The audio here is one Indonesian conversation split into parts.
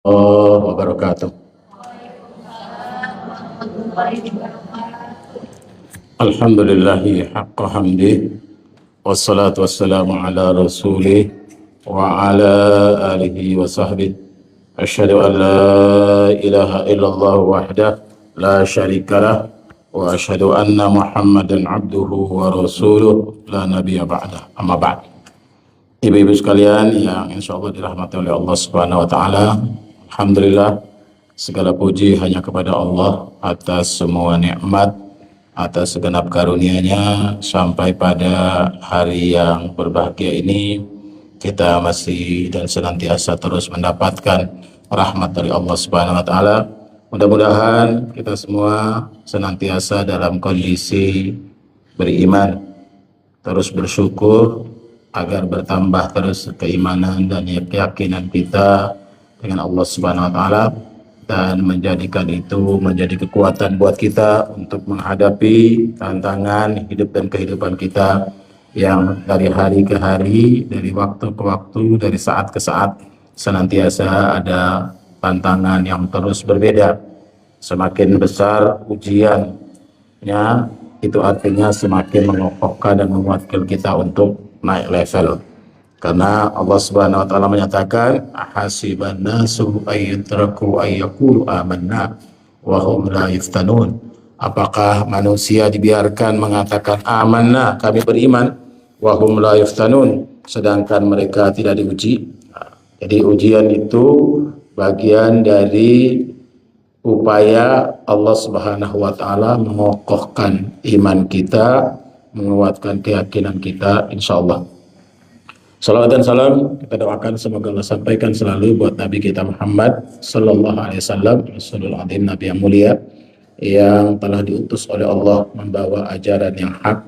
Wabarakatuh. Alhamdulillahi haqqa hamdi wassalatu wassalamu ala rasulih wa ala alihi wa sahbihi. Asyhadu an la ilaha illallah wahdah la syarikalah wa asyhadu anna Muhammadan abduhu wa rasuluh la nabiyya ba'dah. Amma ba'd. Ibu-ibu sekalian yang insyaallah dirahmati oleh Allah Subhanahu wa taala, alhamdulillah segala puji hanya kepada Allah atas semua nikmat, atas segenap karunia-Nya sampai pada hari yang berbahagia ini kita masih dan senantiasa terus mendapatkan rahmat dari Allah Subhanahu wa taala. Mudah-mudahan kita semua senantiasa dalam kondisi beriman, terus bersyukur agar bertambah terus keimanan dan keyakinan kita dengan Allah Subhanahu wa taala, dan menjadikan itu menjadi kekuatan buat kita untuk menghadapi tantangan hidup dan kehidupan kita yang dari hari ke hari, dari waktu ke waktu, dari saat ke saat senantiasa ada tantangan yang terus berbeda. Semakin besar ujiannya, itu artinya semakin mengokohkan dan menguatkan kita untuk naik level. Karena Allah Subhanahu wa taala menyatakan, hasiban nasu ayyatraku ayyaqulu amanna wa hum la yuftanun. Apakah manusia dibiarkan mengatakan amanna, kami beriman, wa hum la yuftanun, sedangkan mereka tidak diuji? Jadi ujian itu bagian dari upaya Allah Subhanahu wa taala mengokohkan iman kita, menguatkan keyakinan kita, insyaallah. Salawat dan salam kita doakan semoga Allah sampaikan selalu buat Nabi kita Muhammad sallallahu alaihi wasallam, Rasulul Azim, Nabi yang mulia yang telah diutus oleh Allah membawa ajaran yang hak,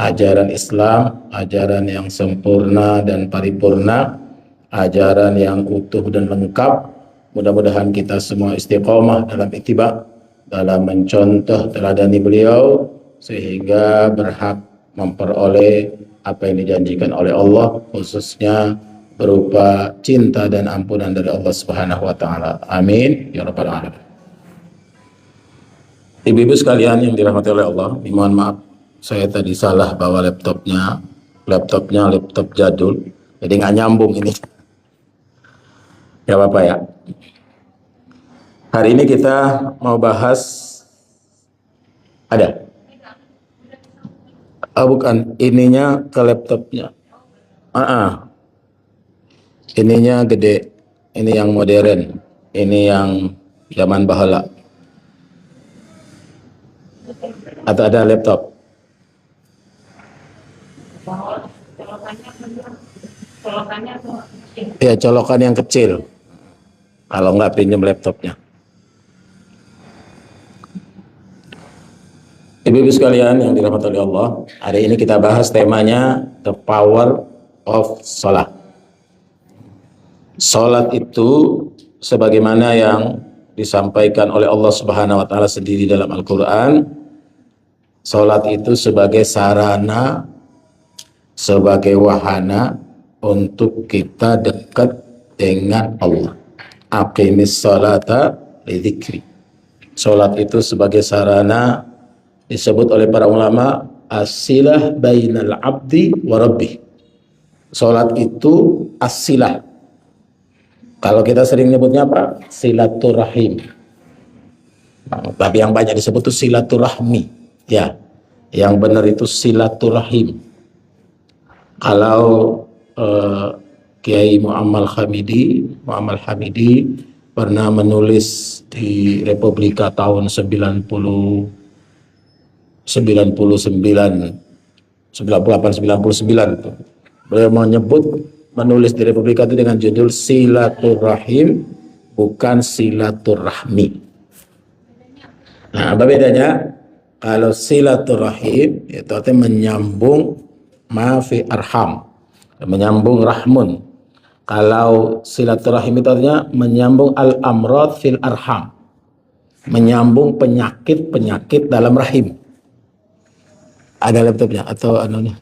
ajaran Islam, ajaran yang sempurna dan paripurna, ajaran yang utuh dan lengkap. Mudah-mudahan kita semua istiqomah dalam ittiba, dalam mencontoh teladani beliau, sehingga berhak memperoleh apa yang dijanjikan oleh Allah, khususnya berupa cinta dan ampunan dari Allah Subhanahu wa taala. Amin ya rabbal alamin. Ibu-ibu sekalian yang dirahmati oleh Allah, mohon maaf saya tadi salah bawa laptopnya laptop jadul, jadi nggak nyambung ini. Ya Bapak ya. Hari ini kita mau bahas ada. Bukan, ininya ke laptopnya. Ininya gede. Ini yang modern. Ini yang zaman bahala. Atau ada laptop? Ya, colokan yang kecil. Kalau nggak pinjam laptopnya. Ibu-ibu sekalian yang dirahmati oleh Allah, hari ini kita bahas temanya the power of salat. Salat itu sebagaimana yang disampaikan oleh Allah Subhanahu wa taala sendiri dalam Al-Qur'an, salat itu sebagai sarana, sebagai wahana untuk kita dekat dengan Allah. Aqimis salata lidzikri. Salat itu sebagai sarana, disebut oleh para ulama as-silah bainal abdi wa rabbih. Salat itu as-silah. Kalau kita sering nyebutnya apa? Silaturahim. Tapi yang banyak disebut itu silaturahmi. Ya, yang benar itu silaturahim. Kalau Kiai Mu'ammal Hamidi pernah menulis di Republika tahun 98, 99 itu. Beliau menulis di Republika itu dengan judul Silaturahim, bukan Silaturahmi. Nah, apa bedanya? Kalau Silaturahim itu artinya menyambung mafi arham, menyambung rahmun. Kalau Silaturahim itu artinya menyambung al-amrad fil arham, menyambung penyakit-penyakit dalam rahim. Ada laptopnya atau anunya?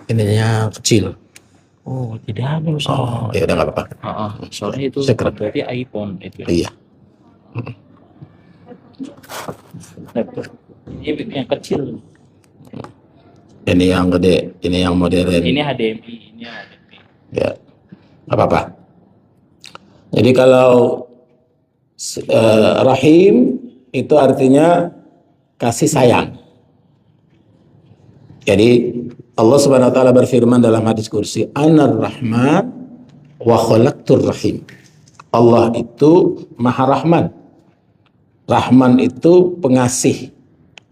Ininya kecil. Oh, tidak ada Ustaz. Oh, ya udah nggak apa-apa. Soalnya itu Syukur. berarti iPhone itu. Iya. Ini yang kecil. Ini yang gede, ini yang modern. Ini HDMI, ini HDMI. Ya, nggak apa-apa. Jadi kalau rahim itu artinya kasih sayang. Jadi Allah Subhanahu wa taala berfirman dalam hadis kursi, Anar Rahman wa khalaqtur rahim. Allah itu Maha Rahman. Rahman itu pengasih.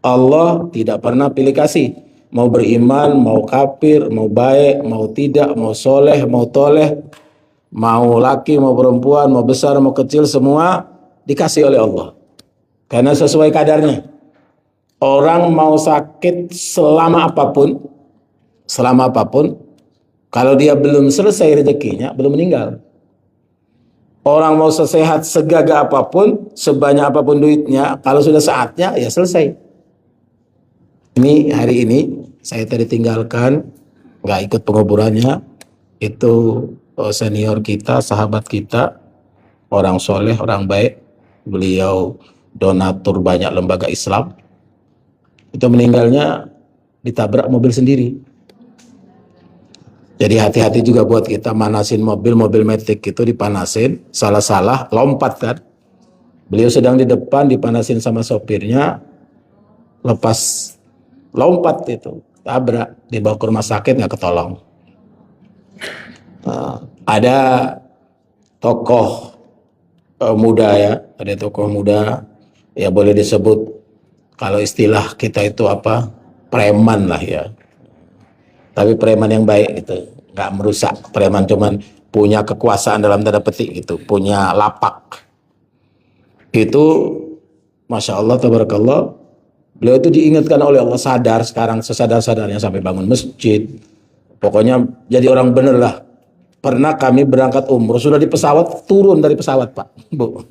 Allah tidak pernah pilih kasih. Mau beriman, mau kafir, mau baik, mau tidak, mau soleh, mau toleh, mau laki, mau perempuan, mau besar, mau kecil, semua dikasih oleh Allah. Karena sesuai kadarnya. Orang mau sakit selama apapun, kalau dia belum selesai rezekinya, belum meninggal. Orang mau sesehat segagah apapun, sebanyak apapun duitnya, kalau sudah saatnya, ya selesai. Ini hari ini, saya tadi tinggalkan, nggak ikut penguburannya, itu senior kita, sahabat kita, orang soleh, orang baik, beliau donatur banyak lembaga Islam, itu meninggalnya ditabrak mobil sendiri. Jadi hati-hati juga buat kita manasin mobil metik itu dipanasin, salah-salah, lompat kan. Beliau sedang di depan dipanasin sama sopirnya, lepas lompat itu, tabrak, dibawa ke rumah sakit nggak ketolong. Ada tokoh muda ya, ada tokoh muda, ya boleh disebut, kalau istilah kita itu apa, preman lah ya. Tapi preman yang baik gitu, nggak merusak. Preman cuman punya kekuasaan dalam tanda petik gitu, punya lapak. Itu, masya Allah, tabarakallah. Beliau itu diingatkan oleh Allah, sadar sekarang sesadar-sadarnya sampai bangun masjid. Pokoknya jadi orang bener lah. Pernah kami berangkat umroh, sudah di pesawat, turun dari pesawat Pak, Bu.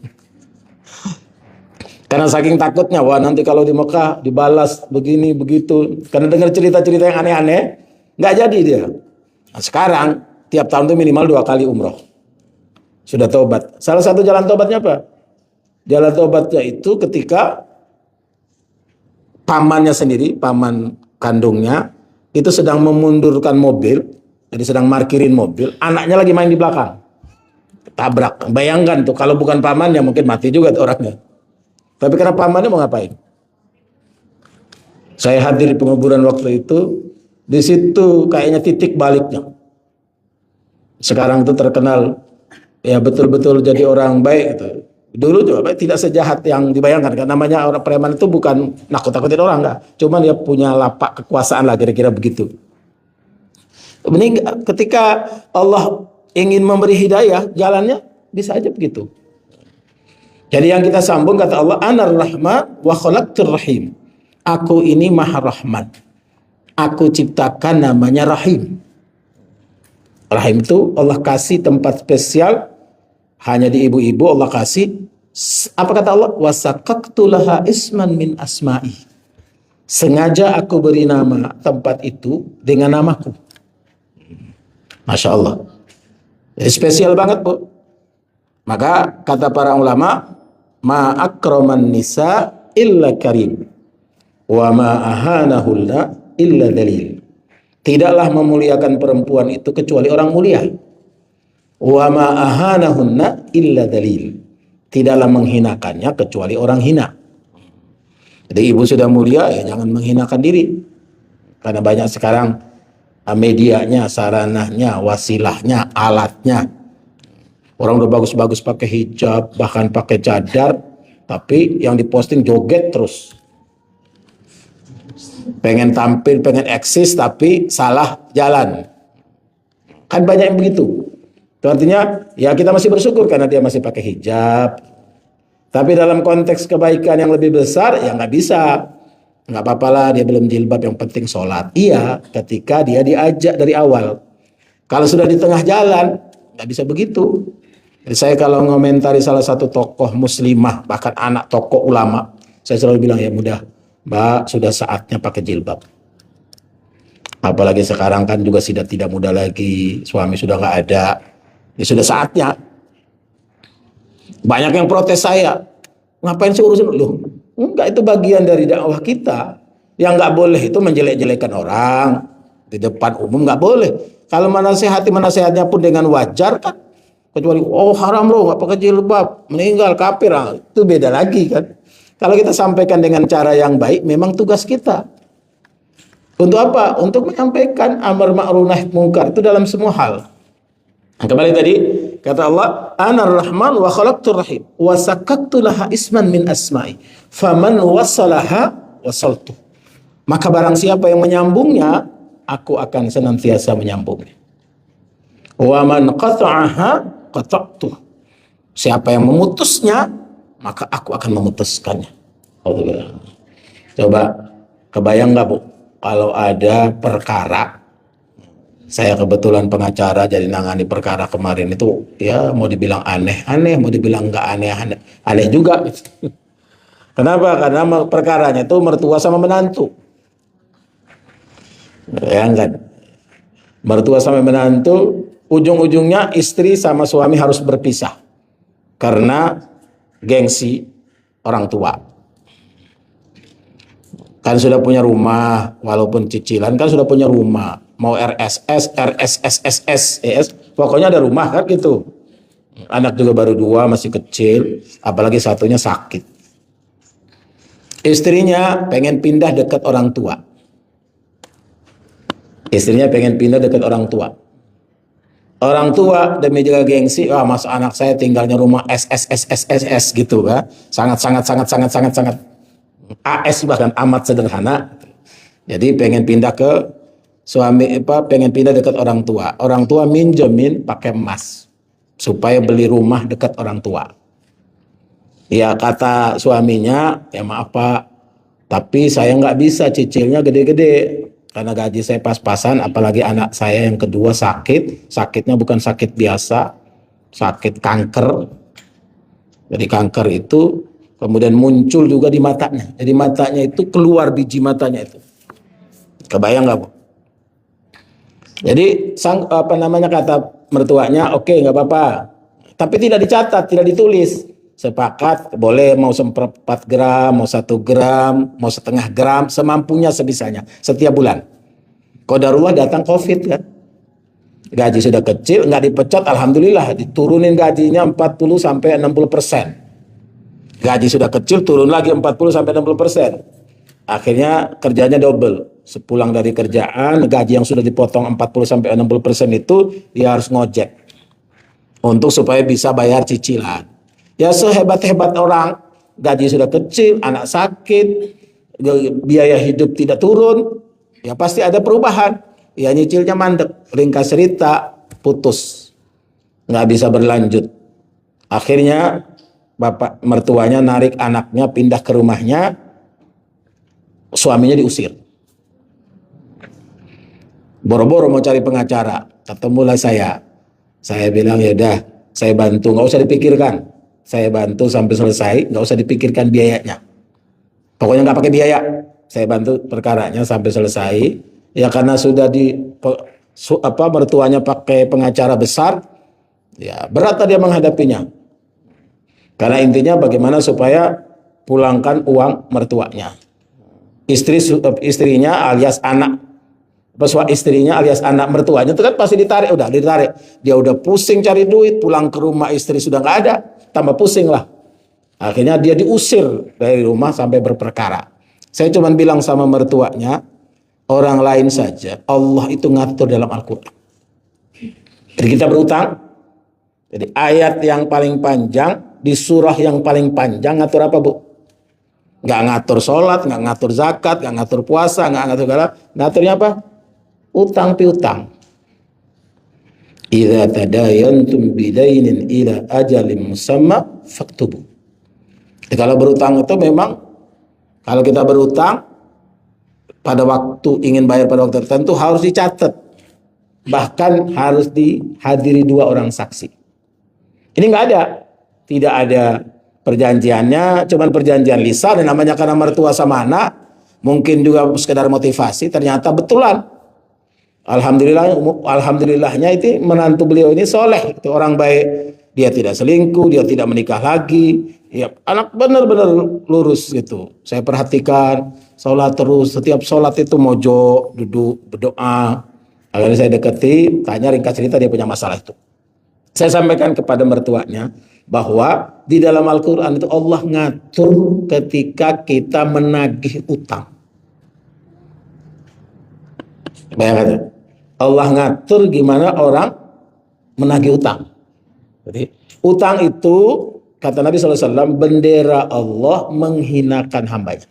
Karena saking takutnya, wah nanti kalau di Mekah dibalas begini begitu. Karena dengar cerita-cerita yang aneh-aneh, nggak jadi dia. Nah, sekarang tiap tahun itu minimal 2 kali umroh. Sudah tobat. Salah satu jalan tobatnya apa? Jalan tobatnya itu ketika pamannya sendiri, paman kandungnya, itu sedang memundurkan mobil, jadi sedang markirin mobil, anaknya lagi main di belakang. Tabrak. Bayangkan tuh, kalau bukan pamannya mungkin mati juga tuh orangnya. Tapi karena pamannya mau ngapain? Saya hadir di penguburan waktu itu, di situ kayaknya titik baliknya. Sekarang itu terkenal ya betul-betul jadi orang baik gitu. Dulu juga tidak sejahat yang dibayangkan. Karena namanya orang preman itu bukan nakut-nakutin orang, enggak. Cuman dia punya lapak kekuasaan lah, kira-kira begitu. Ini ketika Allah ingin memberi hidayah, jalannya bisa aja begitu. Jadi yang kita sambung kata Allah, Anar Rahman wa khalaqtur rahim. Aku ini Maha Rahman. Aku ciptakan namanya Rahim. Rahim itu Allah kasih tempat spesial, hanya di ibu-ibu Allah kasih. Apa kata Allah? Wasaqaqtu laha isman min asma'i. Sengaja aku beri nama tempat itu dengan namaku. Masya Allah. Jadi spesial banget, Bu. Maka kata para ulama, ma akraman nisa illa karim wa ma ahanahulna illa dalil. Tidaklah memuliakan perempuan itu kecuali orang mulia. Wa ma ahanahunna illa dalil. Tidaklah menghinakannya kecuali orang hina. Jadi ibu sudah mulia, ya jangan menghinakan diri. Karena banyak sekarang medianya, sarananya, wasilahnya, alatnya. Orang udah bagus-bagus pakai hijab, bahkan pakai cadar, tapi yang diposting joget terus. Pengen tampil, pengen eksis, tapi salah jalan. Kan banyak yang begitu. Itu artinya, ya kita masih bersyukur karena dia masih pakai hijab. Tapi dalam konteks kebaikan yang lebih besar, ya nggak bisa. Nggak apa-apa lah, dia belum jilbab, yang penting sholat. Iya, ketika dia diajak dari awal. Kalau sudah di tengah jalan, nggak bisa begitu. Jadi saya kalau ngomentari salah satu tokoh muslimah, bahkan anak tokoh ulama, saya selalu bilang, ya mudah, Mbak, sudah saatnya pakai jilbab. Apalagi sekarang kan juga sudah tidak muda lagi, suami sudah nggak ada, ya sudah saatnya. Banyak yang protes saya, ngapain sih urusin lu? Enggak, itu bagian dari dakwah kita. Yang nggak boleh itu menjelek-jelekan orang di depan umum, nggak boleh. Kalau menasehatinya pun dengan wajar kan, kecuali oh haram loh, nggak pakai jilbab, meninggal kafir, itu beda lagi kan. Kalau kita sampaikan dengan cara yang baik, memang tugas kita. Untuk apa? Untuk menyampaikan amar ma'ruf nahi munkar itu dalam semua hal. Nah, kembali tadi kata Allah, Anar Rahman wa khalaqtur rahim wa sakaktu laha isman min asma'i faman wasalaha wasaltu. Maka barang siapa yang menyambungnya, aku akan senantiasa menyambungnya. Wa man qata'aha qata'tu. Siapa yang memutusnya, maka aku akan memutuskannya. Coba kebayang nggak Bu, kalau ada perkara, saya kebetulan pengacara jadi nangani perkara kemarin itu, ya mau dibilang aneh-aneh, mau dibilang nggak aneh-aneh, aneh juga. Kenapa? Karena perkaranya itu mertua sama menantu. Bayangkan, mertua sama menantu, ujung-ujungnya istri sama suami harus berpisah karena gengsi orang tua. Kan sudah punya rumah, walaupun cicilan kan sudah punya rumah. Mau RSS, RSSSS, pokoknya ada rumah kan gitu. Anak juga baru 2, masih kecil, apalagi satunya sakit. Istrinya pengen pindah dekat orang tua. Istrinya pengen pindah dekat orang tua. Orang tua demi jaga gengsi, mas anak saya tinggalnya rumah SSSSS gitu kan. Sangat AS, bahkan amat sederhana. Jadi pengen pindah ke suami, pengen pindah dekat orang tua. Orang tua minjemin pakai emas supaya beli rumah dekat orang tua. Ya kata suaminya, ya maaf Pak, tapi saya nggak bisa, cicilnya gede-gede. Karena gaji saya pas-pasan, apalagi anak saya yang kedua sakit. Sakitnya bukan sakit biasa, sakit kanker. Jadi kanker itu kemudian muncul juga di matanya. Jadi matanya itu keluar biji matanya itu. Kebayang nggak Bu? Jadi kata mertuanya, oke, nggak apa-apa. Tapi tidak dicatat, tidak ditulis. Sepakat boleh mau 1/4 gram, mau 1 gram, mau setengah gram, semampunya sebisanya setiap bulan. Qadarullah datang COVID kan. Gaji sudah kecil, nggak dipecat, alhamdulillah diturunin gajinya 40 sampai 60%. Gaji sudah kecil, turun lagi 40 sampai 60%. Akhirnya kerjanya double. Sepulang dari kerjaan, gaji yang sudah dipotong 40 sampai 60% itu dia harus ngojek untuk supaya bisa bayar cicilan. Ya sehebat-hebat orang, gaji sudah kecil, anak sakit, biaya hidup tidak turun, ya pasti ada perubahan. Ya nyicilnya mandek, ringkas cerita, putus, nggak bisa berlanjut. Akhirnya bapak mertuanya narik anaknya pindah ke rumahnya, suaminya diusir. Boro-boro mau cari pengacara, ketemulah saya. Saya bilang ya udah, saya bantu, nggak usah dipikirkan. Saya bantu sampai selesai, nggak usah dipikirkan biayanya. Pokoknya nggak pakai biaya. Saya bantu perkaranya sampai selesai. Ya karena sudah mertuanya pakai pengacara besar, ya berat dia menghadapinya. Karena intinya bagaimana supaya pulangkan uang mertuanya. Istrinya alias anak, istrinya alias anak mertuanya itu kan pasti ditarik. Dia udah pusing cari duit, pulang ke rumah istri sudah nggak ada, tambah pusing lah. Akhirnya dia diusir dari rumah sampai berperkara. Saya cuma bilang sama mertuanya, orang lain saja Allah itu ngatur dalam Al-Quran. Jadi kita berutang, jadi ayat yang paling panjang di surah yang paling panjang ngatur apa Bu? Nggak ngatur sholat, nggak ngatur zakat, nggak ngatur puasa, nggak ngatur segala. Ngaturnya apa? Utang piutang. Idza tadayantum bidainin ila ajalin musamma faktubu. Kalau berutang itu memang, kalau kita berutang pada waktu ingin bayar pada waktu tertentu harus dicatat. Bahkan harus dihadiri 2 orang saksi. Ini nggak ada. Tidak ada perjanjiannya, cuman perjanjian lisan, dan namanya karena mertua sama anak, mungkin juga sekedar motivasi, ternyata betulan. Alhamdulillahnya itu menantu beliau ini soleh, itu orang baik. Dia tidak selingkuh, dia tidak menikah lagi. Ya, anak benar-benar lurus gitu. Saya perhatikan, sholat terus. Setiap sholat itu mojok, duduk, berdoa. Akhirnya saya deketi, tanya ringkas cerita dia punya masalah itu. Saya sampaikan kepada mertuanya bahwa di dalam Al-Quran itu Allah ngatur ketika kita menagih utang. Bayangkan, Allah ngatur gimana orang menagih utang. Jadi utang itu kata Nabi SAW, bendera Allah menghinakan hambanya.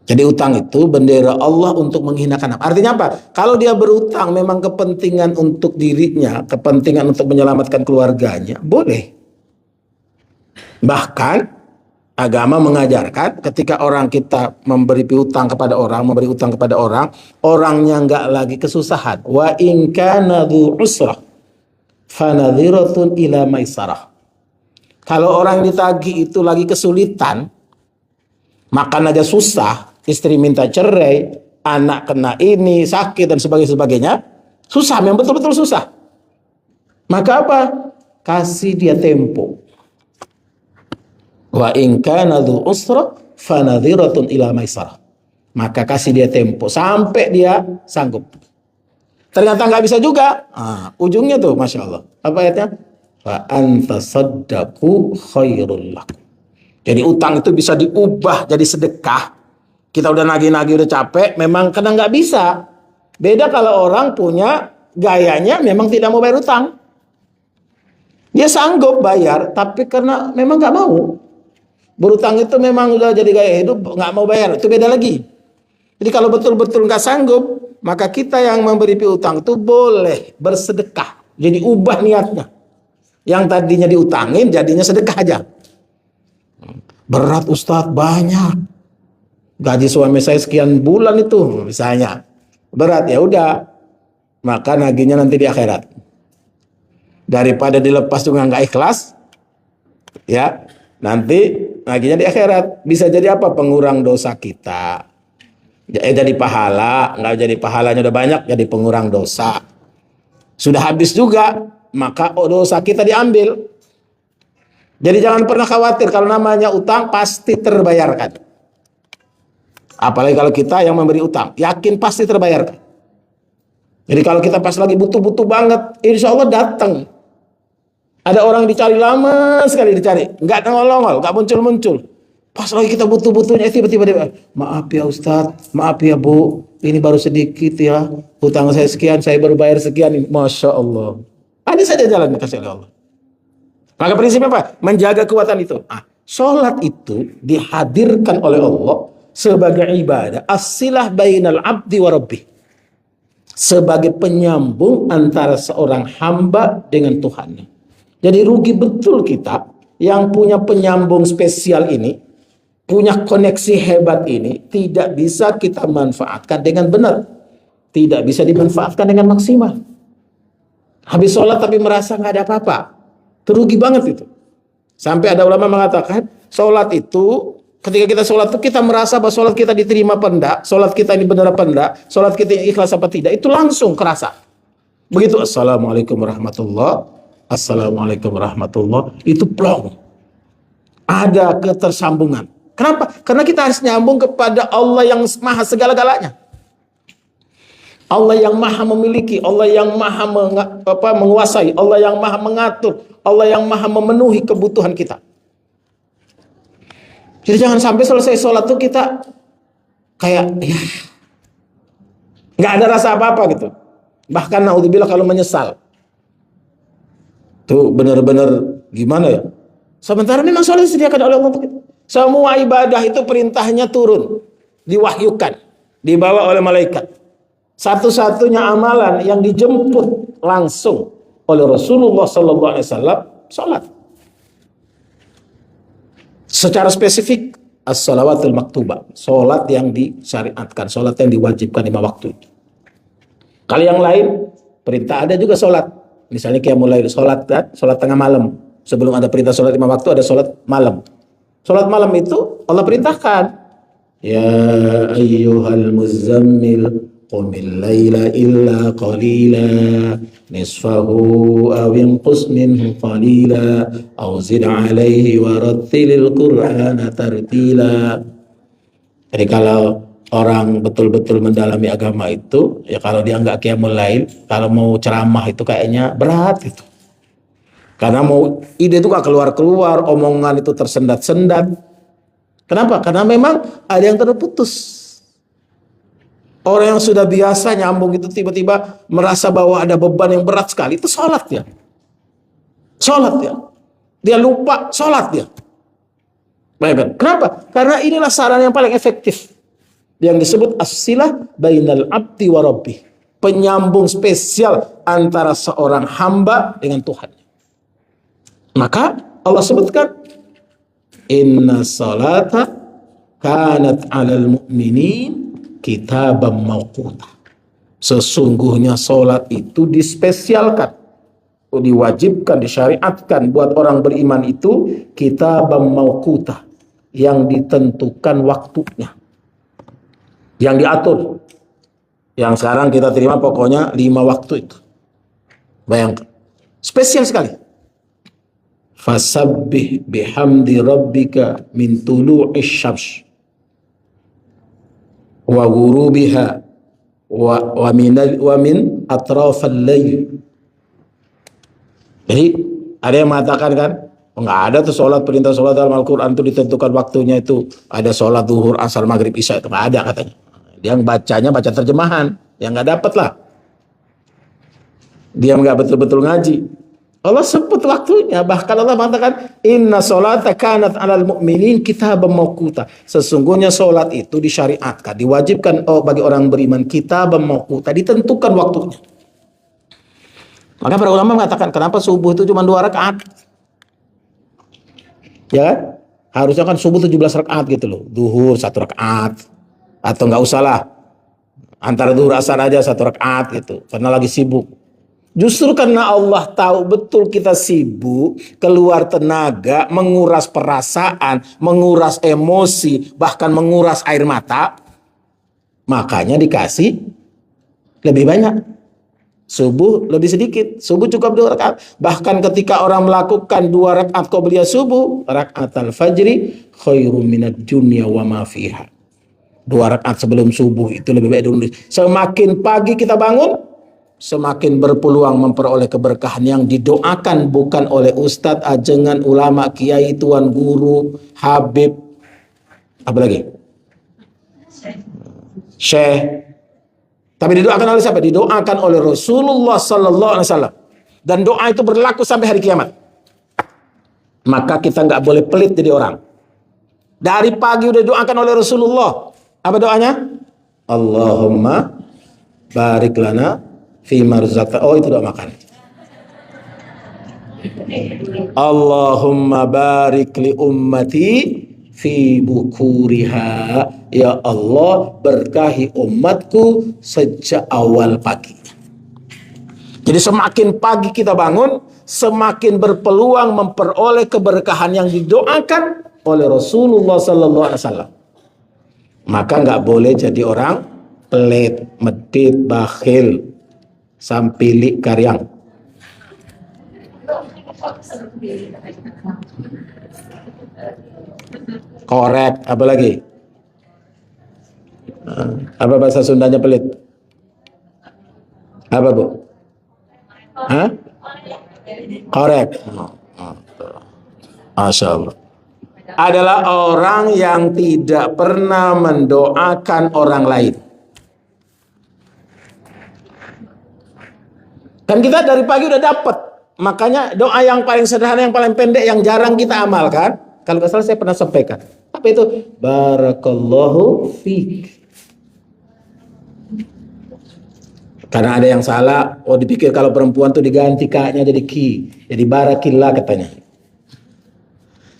Jadi utang itu bendera Allah untuk menghinakan hamba. Artinya apa? Kalau dia berutang memang kepentingan untuk dirinya, kepentingan untuk menyelamatkan keluarganya, boleh. Bahkan agama mengajarkan ketika orang kita memberi piutang kepada orang, orangnya nggak lagi kesusahan. Wa in kana dzu usrah fanadhiratun ila maisarah. Kalau orang ditagih itu lagi kesulitan, makan aja susah, istri minta cerai, anak kena ini, sakit dan sebagainya, susah, memang betul-betul susah. Maka apa? Kasih dia tempo. Wa in kana dzu usra fanadhiratun ila maisarah. Maka kasih dia tempo sampai dia sanggup. Ternyata nggak bisa juga. Ujungnya tuh, masya Allah. Apa ayatnya? Fa anta saddaqu khairul lakum. Jadi utang itu bisa diubah jadi sedekah. Kita udah nagih-nagih udah capek, memang kadang nggak bisa. Beda kalau orang punya gayanya memang tidak mau bayar utang. Dia sanggup bayar, tapi karena memang nggak mau. Berutang itu memang udah jadi gaya hidup, nggak mau bayar, itu beda lagi. Jadi kalau betul-betul nggak sanggup, maka kita yang memberi piutang itu boleh bersedekah. Jadi ubah niatnya. Yang tadinya diutangin jadinya sedekah aja. Berat Ustadz, banyak. Gaji suami saya sekian bulan itu misalnya. Berat, ya udah. Maka nagihnya nanti di akhirat. Daripada dilepas juga nggak ikhlas, ya nanti nagihnya di akhirat. Bisa jadi apa? Pengurang dosa kita. Jadi pahala, nggak jadi pahalanya udah banyak, jadi pengurang dosa. Sudah habis juga, maka dosa kita diambil. Jadi jangan pernah khawatir, kalau namanya utang pasti terbayarkan. Apalagi kalau kita yang memberi utang, yakin pasti terbayarkan. Jadi kalau kita pas lagi butuh-butuh banget, insya Allah datang. Ada orang dicari lama sekali dicari, nggak nongol-nongol, nggak muncul-muncul. Pas lagi kita butuh-butuhnya, tiba-tiba, maaf ya Ustadz, maaf ya Bu, ini baru sedikit ya, hutang saya sekian, saya baru bayar sekian, Masya Allah. Ada saja jalan dikasih oleh Allah. Maka prinsipnya apa? Menjaga kekuatan itu. Sholat itu dihadirkan oleh Allah sebagai ibadah, as-silah bainal abdi wa rabbih. Sebagai penyambung antara seorang hamba dengan Tuhannya. Jadi rugi betul kita yang punya penyambung spesial ini, punya koneksi hebat ini, tidak bisa kita manfaatkan dengan benar. Tidak bisa dimanfaatkan dengan maksimal. Habis sholat tapi merasa nggak ada apa-apa. Terugi banget itu. Sampai ada ulama mengatakan, sholat itu, ketika kita sholat itu kita merasa bahwa sholat kita diterima apa enggak, sholat kita ini benar apa enggak, sholat kita ikhlas apa tidak, itu langsung kerasa. Begitu, Assalamualaikum warahmatullahi, Assalamualaikum warahmatullahi, itu plong. Ada ketersambungan. Kenapa? Karena kita harus nyambung kepada Allah yang maha segala-galanya. Allah yang maha memiliki, Allah yang maha menguasai, Allah yang maha mengatur, Allah yang maha memenuhi kebutuhan kita. Jadi jangan sampai selesai sholat tuh kita kayak ya nggak ada rasa apa-apa gitu. Bahkan naudzubillah kalau menyesal. Tuh benar-benar gimana ya? Sementara memang sholat disediakan oleh Allah untuk itu. Semua ibadah itu perintahnya turun, diwahyukan, dibawa oleh malaikat. Satu-satunya amalan yang dijemput langsung oleh Rasulullah SAW, sholat. Secara spesifik, as-salawatul maktubah, sholat yang disyariatkan, sholat yang diwajibkan 5 waktu. Kalau yang lain, perintah ada juga sholat. Misalnya qiyamul lail, sholat tengah malam. Sebelum ada perintah sholat 5 waktu, ada sholat malam. Sholat malam itu Allah perintahkan. Ya ayyuhal muzammil, qumil laila illa qalila nisfahu aw inqus minhu qalila aw zid alaihi warattilil qur'ana tartila. Jadi kalau orang betul-betul mendalami agama itu, ya kalau dia nggak qiyamul lail, kalau mau ceramah itu kayaknya berat gitu. Karena mau ide itu gak keluar-keluar, omongan itu tersendat-sendat. Kenapa? Karena memang ada yang terputus. Orang yang sudah biasa nyambung itu tiba-tiba merasa bahwa ada beban yang berat sekali, itu sholat ya. Sholat ya. Dia lupa sholat dia. Baik. Kenapa? Karena inilah saran yang paling efektif. Yang disebut as-silah bainal abdi wa rabbih. Penyambung spesial antara seorang hamba dengan Tuhan. Maka Allah sebutkan inna salata kanat 'alal mu'minin kitaban mawquta. Sesungguhnya salat itu dispesialkan, diwajibkan, disyariatkan buat orang beriman itu kitaban mawquta, yang ditentukan waktunya, yang diatur. Yang sekarang kita terima pokoknya 5 waktu itu. Bayangkan, spesial sekali. Fasabbih bihamdi rabbika min tulu'is syams wa ghurubiha wa min atrafal lail. Jadi ada yang mengatakan kan, enggak ada tuh perintah sholat dalam Al-Quran itu ditentukan waktunya, itu ada sholat zuhur, asar, maghrib, isya, itu enggak ada katanya. Dia bacanya baca terjemahan, yang enggak dapat lah. Dia enggak betul-betul ngaji. Allah sebut waktunya, bahkan Allah mengatakan inna sholata kanat 'alal mu'minin kitaban mawquta. Sesungguhnya sholat itu disyariatkan, diwajibkan bagi orang beriman kitaban mawquta, ditentukan waktunya. Maka para ulama mengatakan kenapa subuh itu cuma 2 rakaat? Ya kan? Harusnya kan subuh 17 rakaat gitu loh. Zuhur 1 rakaat. Atau enggak usah lah. Antara zuhur asar aja 1 rakaat gitu. Karena lagi sibuk. Justru karena Allah tahu betul kita sibuk, keluar tenaga, menguras perasaan, menguras emosi, bahkan menguras air mata, makanya dikasih lebih banyak. Subuh lebih sedikit, subuh cukup 2 rakaat. Bahkan ketika orang melakukan 2 rakaat qobliyah subuh, rakaat al-fajri khairum minad dunya wa ma fiha. 2 rakaat sebelum subuh itu lebih baik dulu. Semakin pagi kita bangun, semakin berpeluang memperoleh keberkahan yang didoakan bukan oleh ustadz, ajengan, ulama, kiai, tuan guru, habib, apa lagi? Syekh. Tapi didoakan oleh siapa? Didoakan oleh Rasulullah sallallahu alaihi wasallam. Dan doa itu berlaku sampai hari kiamat. Maka kita nggak boleh pelit jadi orang. Dari pagi udah doakan oleh Rasulullah. Apa doanya? Allahumma barik lana fi marzaqta. Oh, itu doa makan. Allahumma barik li ummati fi bukuriha. Ya Allah, berkahi umatku sejak awal pagi. Jadi semakin pagi kita bangun, semakin berpeluang memperoleh keberkahan yang didoakan oleh Rasulullah sallallahu alaihi wasallam. Maka nggak boleh jadi orang pelit, medit, bakhil, sampili karyang. Korek, apa lagi? Apa bahasa Sundanya pelit? Apa, Bu? Hah? Korek. Masya Allah. Adalah orang yang tidak pernah mendoakan orang lain. Kan kita dari pagi udah dapat. Makanya doa yang paling sederhana, yang paling pendek, yang jarang kita amalkan. Kalau nggak salah saya pernah sampaikan. Apa itu? Barakallahu fiik. Karena ada yang salah, dipikir kalau perempuan tuh diganti kaknya jadi ki. Jadi barakillah katanya.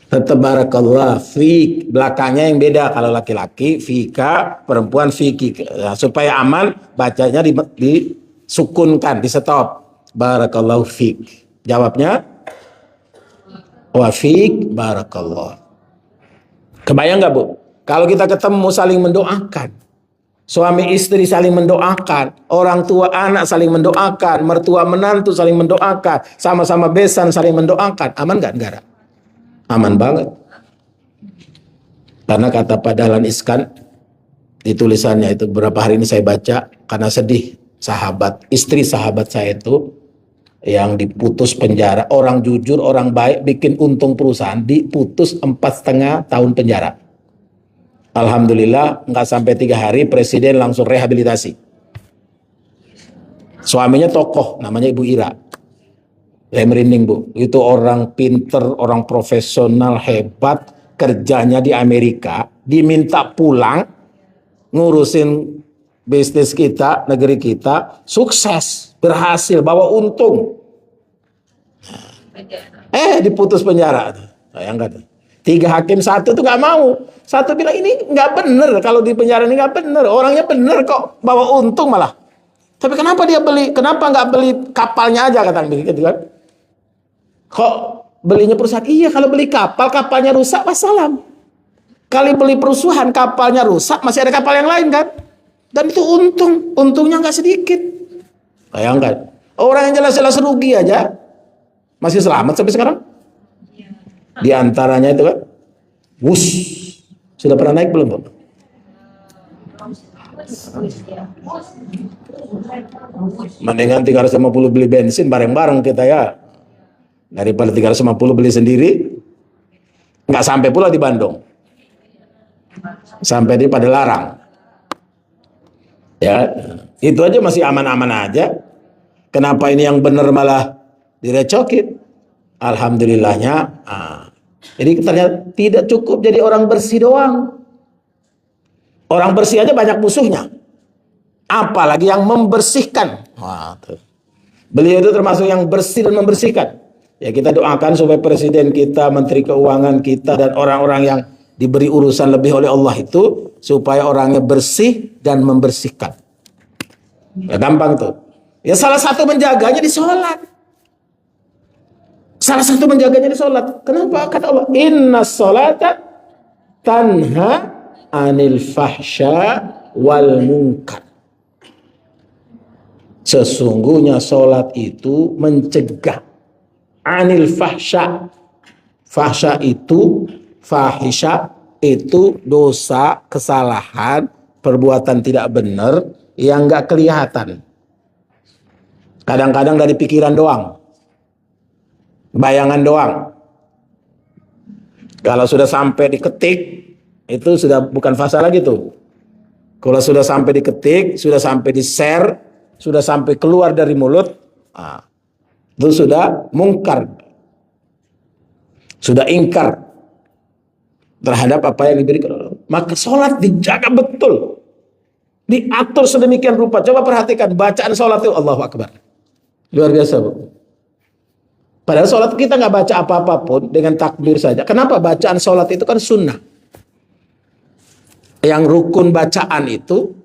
Tetap barakallah fiik, belakangnya yang beda. Kalau laki-laki fika, perempuan fiki. Nah, supaya aman bacanya disukunkan, di stop. Barakallahu fiik. Jawabnya wa fiik barakallah. Kebayang nggak, Bu? Kalau kita ketemu saling mendoakan. Suami istri saling mendoakan, orang tua anak saling mendoakan, mertua menantu saling mendoakan, sama-sama besan saling mendoakan. Aman nggak negara? Aman banget. Karena kata Pak Dahlan Iskan di tulisannya itu beberapa hari ini saya baca karena sedih, istri sahabat saya itu yang diputus penjara, orang jujur, orang baik, bikin untung perusahaan, diputus 4,5 tahun penjara. Alhamdulillah nggak sampai 3 hari presiden langsung rehabilitasi. Suaminya tokoh, namanya Ibu Ira. Saya merinding Bu, itu orang pinter, orang profesional hebat, kerjanya di Amerika, diminta pulang ngurusin bisnis kita, negeri kita, sukses, berhasil, bawa untung. Diputus penjara. Bayangkan. 3 hakim, 1 tuh nggak mau. 1 bilang ini nggak bener, kalau di penjara ini nggak bener. Orangnya bener kok, bawa untung malah. Tapi kenapa dia beli? Kenapa nggak beli kapalnya aja kata begitu kan? Kok belinya perusahaan? Iya, kalau beli kapal, kapalnya rusak, wassalam. Kali beli perusahaan, kapalnya rusak, masih ada kapal yang lain kan? Dan itu untungnya nggak sedikit. Bayangkan, orang yang jelas-jelas rugi aja masih selamat sampai sekarang. Di antaranya itu kan, sudah pernah naik belum, Pak? Mendingan 350 beli bensin bareng-bareng kita ya, daripada 350 beli sendiri. Nggak sampai pula di Bandung, sampai di Padalarang. Ya, itu aja masih aman-aman aja. Kenapa ini yang benar malah direcokin? Alhamdulillahnya. Jadi ternyata tidak cukup jadi orang bersih doang. Orang bersih aja banyak musuhnya. Apalagi yang membersihkan. Beliau itu termasuk yang bersih dan membersihkan. Ya, kita doakan supaya presiden kita, menteri keuangan kita, dan orang-orang yang diberi urusan lebih oleh Allah itu supaya orangnya bersih dan membersihkan. Ya gampang tuh. Ya salah satu menjaganya di sholat. Salah satu menjaganya di sholat. Kenapa? Kata Allah, inna sholata tanha anil fahsya wal munkar. Sesungguhnya sholat itu mencegah anil fahsya. Fahsya itu, fahisha itu dosa, kesalahan, perbuatan tidak benar yang nggak kelihatan. Kadang-kadang dari pikiran doang, bayangan doang. Kalau sudah sampai diketik, itu sudah bukan fasa lagi tuh. Kalau sudah sampai diketik, sudah sampai di share, sudah sampai keluar dari mulut, itu sudah mungkar, sudah ingkar terhadap apa yang diberikan. Maka sholat dijaga betul, diatur sedemikian rupa. Coba perhatikan bacaan sholat itu, Allahu Akbar, luar biasa Bu. Padahal sholat kita nggak baca apa-apa pun dengan takbir saja. Kenapa? Bacaan sholat itu kan sunnah. Yang rukun bacaan itu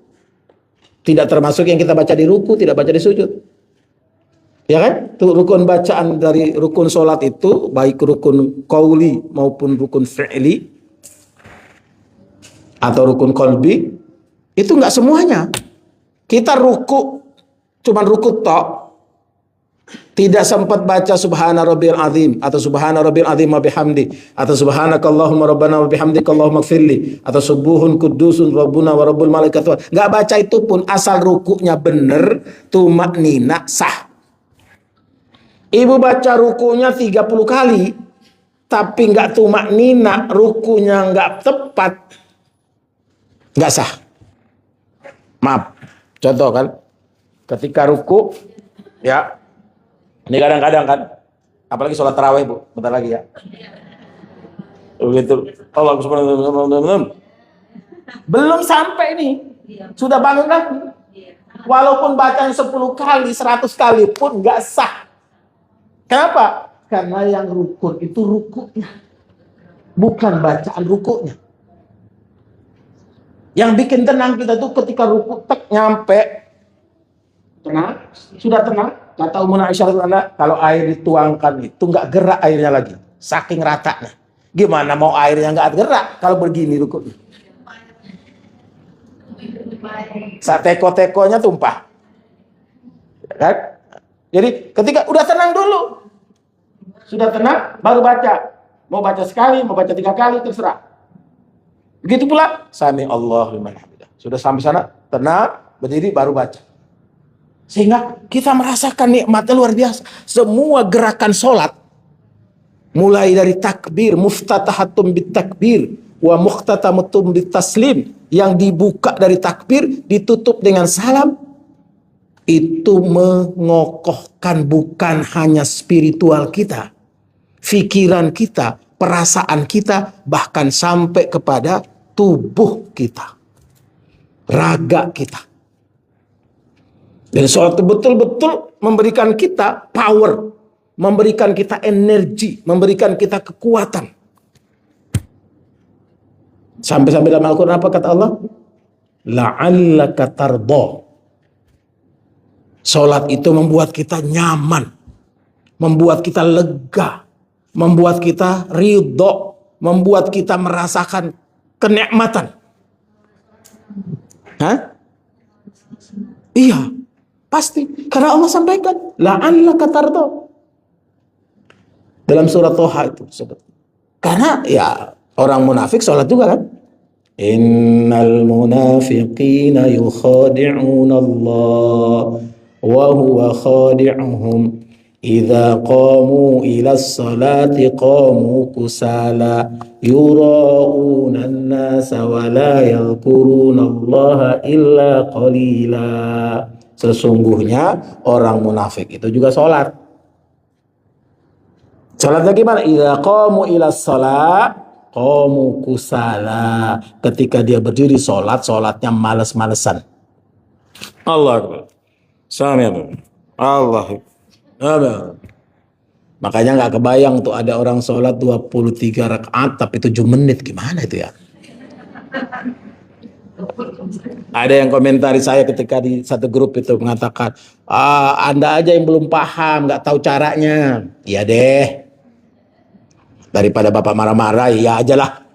tidak termasuk yang kita baca di ruku, tidak baca di sujud. Ya kan? Tuh, rukun bacaan dari rukun sholat itu, baik rukun qauli maupun rukun fi'li atau rukun qalbi, itu nggak semuanya. Kita ruku, cuman ruku tok, tidak sempat baca subhana rabbil azim atau subhana rabbil azim wa bihamdi atau subhanakallahumma rabbana wa bihamdika allahumma ighfirli atau subuhun kudusun rabbuna wa rabbul malaikatu. Enggak baca itu pun asal rukunya bener, tumaknina sah. Ibu baca rukunya 30 kali tapi enggak tumaknina, rukunya enggak tepat, enggak sah. Maaf. Contoh kan, ketika ruku ya, ini kadang-kadang kan, apalagi sholat tarawih Bu, bentar lagi ya. Begitu, Allah subhanahu. Belum sampai nih, sudah bangun lagi. Walaupun bacaan 10 kali, 100 kali pun nggak sah. Kenapa? Karena yang rukun itu rukunya, bukan bacaan rukunya. Yang bikin tenang kita tuh ketika ruku nyampe, tenang, sudah tenang. Kata Ummu Aisyah, kalau air dituangkan itu nggak gerak airnya lagi, saking ratanya. Gimana mau airnya nggak gerak kalau begini rukuknya? Saat teko-tekonya tumpah. Kan? Jadi ketika udah tenang dulu. Sudah tenang, baru baca. Mau baca sekali, mau baca 3 kali, terserah. Begitu pula, Sami Allah liman hamidah. Sudah sampai sana, tenang, berdiri, baru baca. Sehingga kita merasakan nikmatnya luar biasa. Semua gerakan sholat, mulai dari takbir, muftatahatum bitakbir, wa muhtatamutum bitaslim, yang dibuka dari takbir, ditutup dengan salam, itu mengokohkan bukan hanya spiritual kita, pikiran kita, perasaan kita, bahkan sampai kepada tubuh kita, raga kita. Jadi sholat itu betul-betul memberikan kita power, memberikan kita energi, memberikan kita kekuatan. Sampai-sampai dalam Al-Quran apa kata Allah? La'allaka tarda. Sholat itu membuat kita nyaman, membuat kita lega, membuat kita ridho, membuat kita merasakan kenikmatan. Hah? Iya, pasti. Karena Allah sampaikan, la'allaka tarda. Dalam surat Toha itu. Karena ya orang munafik sholat juga kan. Innal munafiqina yukhadi'una Allah wa huwa khadi'uhum idza qamu ila sholati qamu kusala yura'una an-nasa wa la yadhkuruna Allah illa qalila. Sesungguhnya orang munafik itu juga sholat. Sholatnya gimana? Idza qamu ila sholat qamu kusala. Ketika dia berdiri sholat, sholatnya males-malesan. Allah Akbar. Allah. Makanya nggak kebayang tuh ada orang sholat 23 rakaat tapi 7 menit. Gimana itu ya? Ada yang komentari saya ketika di satu grup itu mengatakan, Anda aja yang belum paham, nggak tahu caranya. Iya deh. Daripada Bapak marah-marah, ya aja lah.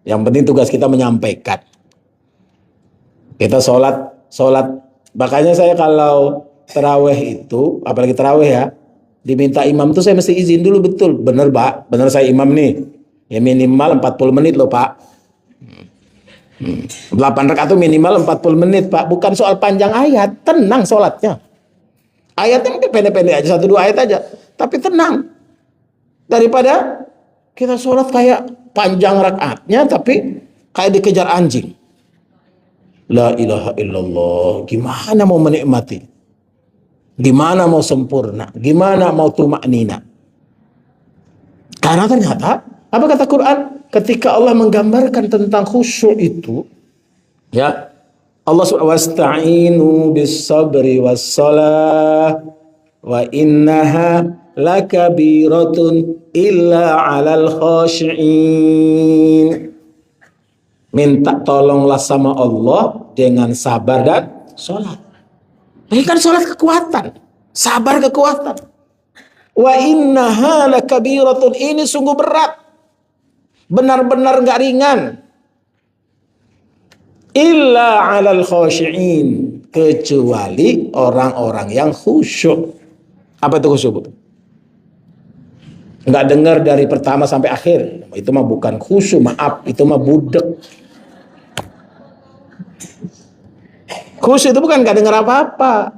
Yang penting tugas kita menyampaikan. Kita sholat. Makanya saya kalau terawih itu, apalagi terawih ya, diminta imam tuh saya mesti izin dulu betul. Bener Pak, bener saya imam nih. Ya minimal 40 menit loh Pak. 8 rakaat itu minimal 40 menit Pak. Bukan soal panjang ayat, tenang sholatnya. Ayatnya mungkin pendek-pendek aja, 1-2 ayat aja. Tapi tenang. Daripada kita sholat kayak panjang rakaatnya tapi kayak dikejar anjing. La ilaha illallah. Gimana mau menikmati? Gimana mau sempurna? Gimana mau tumaknina? Karena ternyata apa kata Quran? Ketika Allah menggambarkan tentang khusyuk itu, ya Allah wasta'inu bis sabri was salah wa innaha lakabiratun illa 'alal khashi'in. Minta tolonglah sama Allah dengan sabar dan sholat. Ini kan sholat kekuatan, sabar kekuatan. Wa innaha lakabiratun, ini sungguh berat, benar-benar nggak ringan. Illa 'alal khashi'in, kecuali orang-orang yang khusyuk. Apa itu khusyuk? Nggak dengar dari pertama sampai akhir. Itu mah bukan khusyuk, maaf, itu mah budek. Khusyuk itu bukan nggak dengar apa-apa.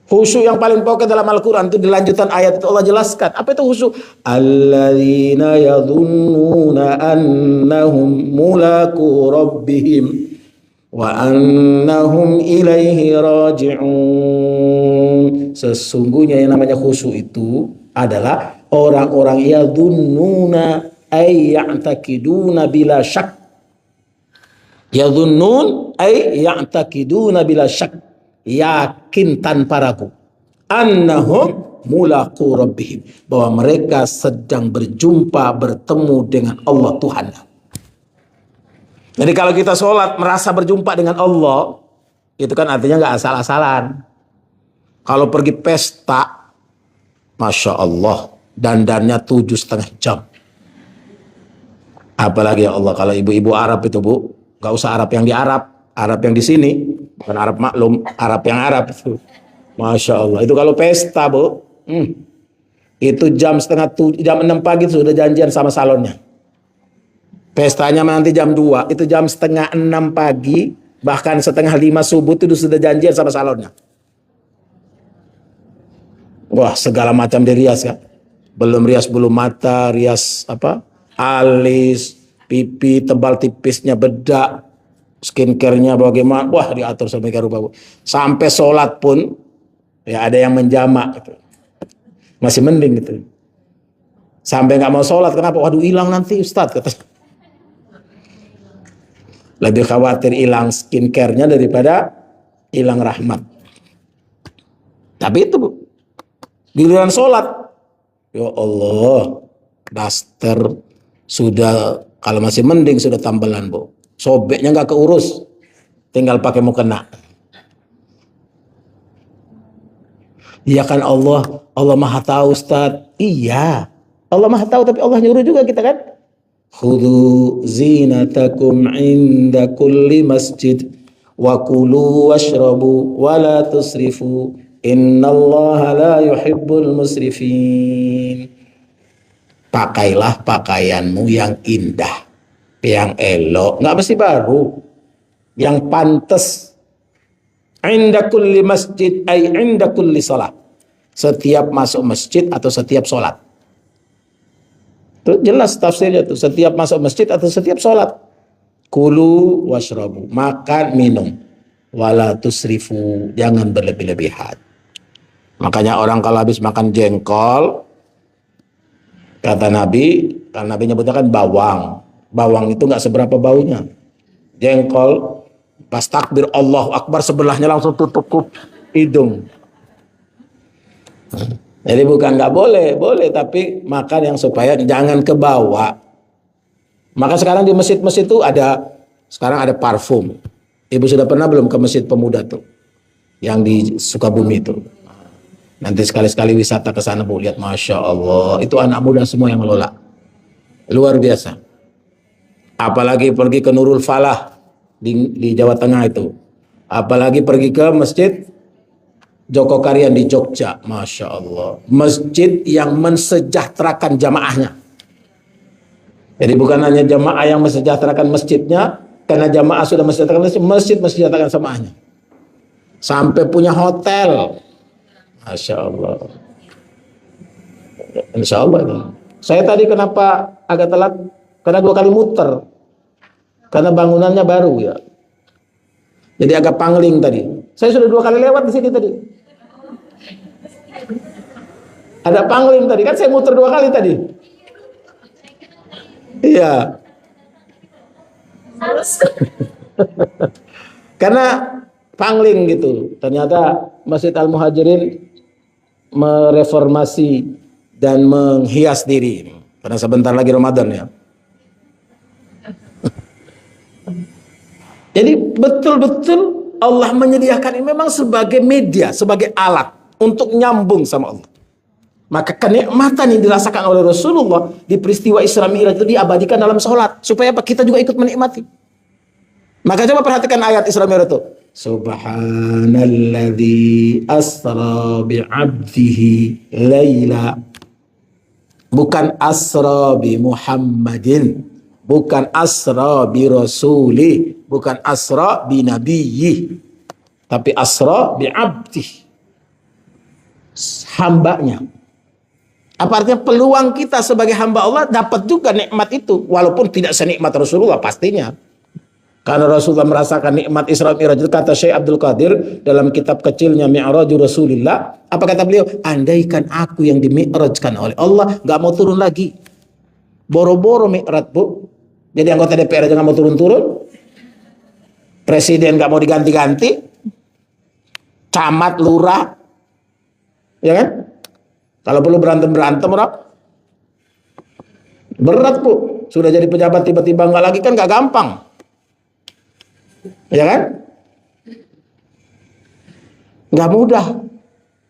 Khusyuk yang paling pokok dalam Al-Quran itu di lanjutan ayat itu Allah jelaskan. Apa itu khusyuk? Alladzina yadhunnuna annahum mulaku rabbihim wa annahum ilaihi raji'un. Sesungguhnya yang namanya khusyuk itu adalah orang-orang yadhunnuna ay ya'taqiduna bila syak. Yadhunnun ay ya'taqiduna bila syak, yakin tanpa ragu, annahum mulaqu rabbihim, bahwa mereka sedang bertemu dengan Allah Tuhan. Jadi kalau kita sholat merasa berjumpa dengan Allah, itu kan artinya nggak asal-asalan. Kalau pergi pesta, Masya Allah, dandannya 7,5 jam. Apalagi ya Allah, kalau ibu-ibu Arab itu Bu, nggak usah Arab yang di Arab, Arab yang di sini, bukan Arab maklum, Arab yang Arab itu. Masya Allah. Itu kalau pesta, Bu, itu jam 6 pagi sudah janjian sama salonnya. Pestanya nanti jam 2, itu jam setengah 6 pagi, bahkan setengah 5 subuh itu sudah janjian sama salonnya. Wah, segala macam dirias kan. Belum rias bulu mata, rias alis, pipi, tebal tipisnya, bedak, skincare-nya bagaimana. Wah, diatur sampai rupa. Sampai sholat pun ya ada yang menjamak gitu. Masih mending gitu. Sampai nggak mau sholat, kenapa? Waduh, hilang nanti Ustadz, kata. Lebih khawatir hilang skincare-nya daripada hilang rahmat. Tapi itu, Bu, giliran sholat, ya Allah, daster sudah, kalau masih mending sudah tambelan, Bu. Sobeknya nggak keurus, tinggal pakai mukena. Iya kan Allah Maha tahu, Ustaz. Iya, Allah Maha tahu, tapi Allah nyuruh juga kita kan. Khudhu zinatakum inda kulli masjid wa kulu washrabu wa la tusrifu innallaha la yuhibbul musrifin. Pakailah pakaianmu yang indah, yang elok, nggak mesti baru, yang pantas. Inda kulli masjid ay inda kulli salat. Setiap masuk masjid atau setiap sholat. Itu jelas tafsirnya tuh, setiap masuk masjid atau setiap sholat. Kulu washrabu, makan minum, wala tusrifu, jangan berlebih-lebihan. Makanya orang kalau habis makan jengkol, kata Nabi, kan Nabi nyebutnya kan bawang. Bawang itu nggak seberapa baunya. Jengkol, pas takbir Allahu Akbar, sebelahnya langsung tutup hidung. Jadi bukan nggak boleh, tapi makan yang supaya jangan ke bawah. Maka sekarang di masjid-masjid itu sekarang ada parfum. Ibu sudah pernah belum ke Masjid Pemuda tuh, yang di Sukabumi itu? Nanti sekali-sekali wisata ke sana, Bu, lihat, Masya Allah, itu anak muda semua yang ngelola, luar biasa. Apalagi pergi ke Nurul Falah di Jawa Tengah itu, apalagi pergi ke Masjid Joko Karian di Jogja, Masya Allah, masjid yang mensejahterakan jamaahnya. Jadi bukan hanya jamaah yang mensejahterakan masjidnya, karena jamaah sudah mensejahterakan masjid mensejahterakan jamaahnya. Sampai punya hotel, Masya Allah. Insya Allah ini. Saya tadi kenapa agak telat? Karena 2 kali muter, karena bangunannya baru ya. Jadi agak pangling tadi. Saya sudah 2 kali lewat di sini tadi. Ada pangling tadi, kan saya muter 2 kali tadi. Iya. Karena pangling gitu. Ternyata Masjid Al-Muhajirin mereformasi dan menghias diri. Karena sebentar lagi Ramadan ya. Jadi betul-betul Allah menyediakan ini memang sebagai media, sebagai alat untuk nyambung sama Allah. Maka kenikmatan yang dirasakan oleh Rasulullah di peristiwa Isra Mi'raj itu diabadikan dalam sholat, supaya kita juga ikut menikmati. Maka coba perhatikan ayat Isra Mi'raj itu. Subhanalladzi asra bi'abdihi laila. Bukan asra bi Muhammadin, bukan asra bi Rasuli, bukan asra bi Nabiyyi, tapi asra bi abdihi, hambanya. Apa artinya? Peluang kita sebagai hamba Allah dapat juga nikmat itu, walaupun tidak senikmat Rasulullah pastinya. Karena Rasulullah merasakan nikmat Isra Mi'raj. Kata Syekh Abdul Qadir dalam kitab kecilnya Mi'rajul Rasulillah, apa kata beliau? Andaikan aku yang dimi'rajkan oleh Allah, gak mau turun lagi. Boro-boro mi'raj, Bu. Jadi anggota DPR aja gak mau turun-turun. Presiden gak mau diganti-ganti. Camat, lurah, ya kan? Kalau perlu berantem-berantem, orang berat, Bu. Sudah jadi pejabat tiba-tiba nggak lagi, kan nggak gampang, ya kan? Nggak mudah.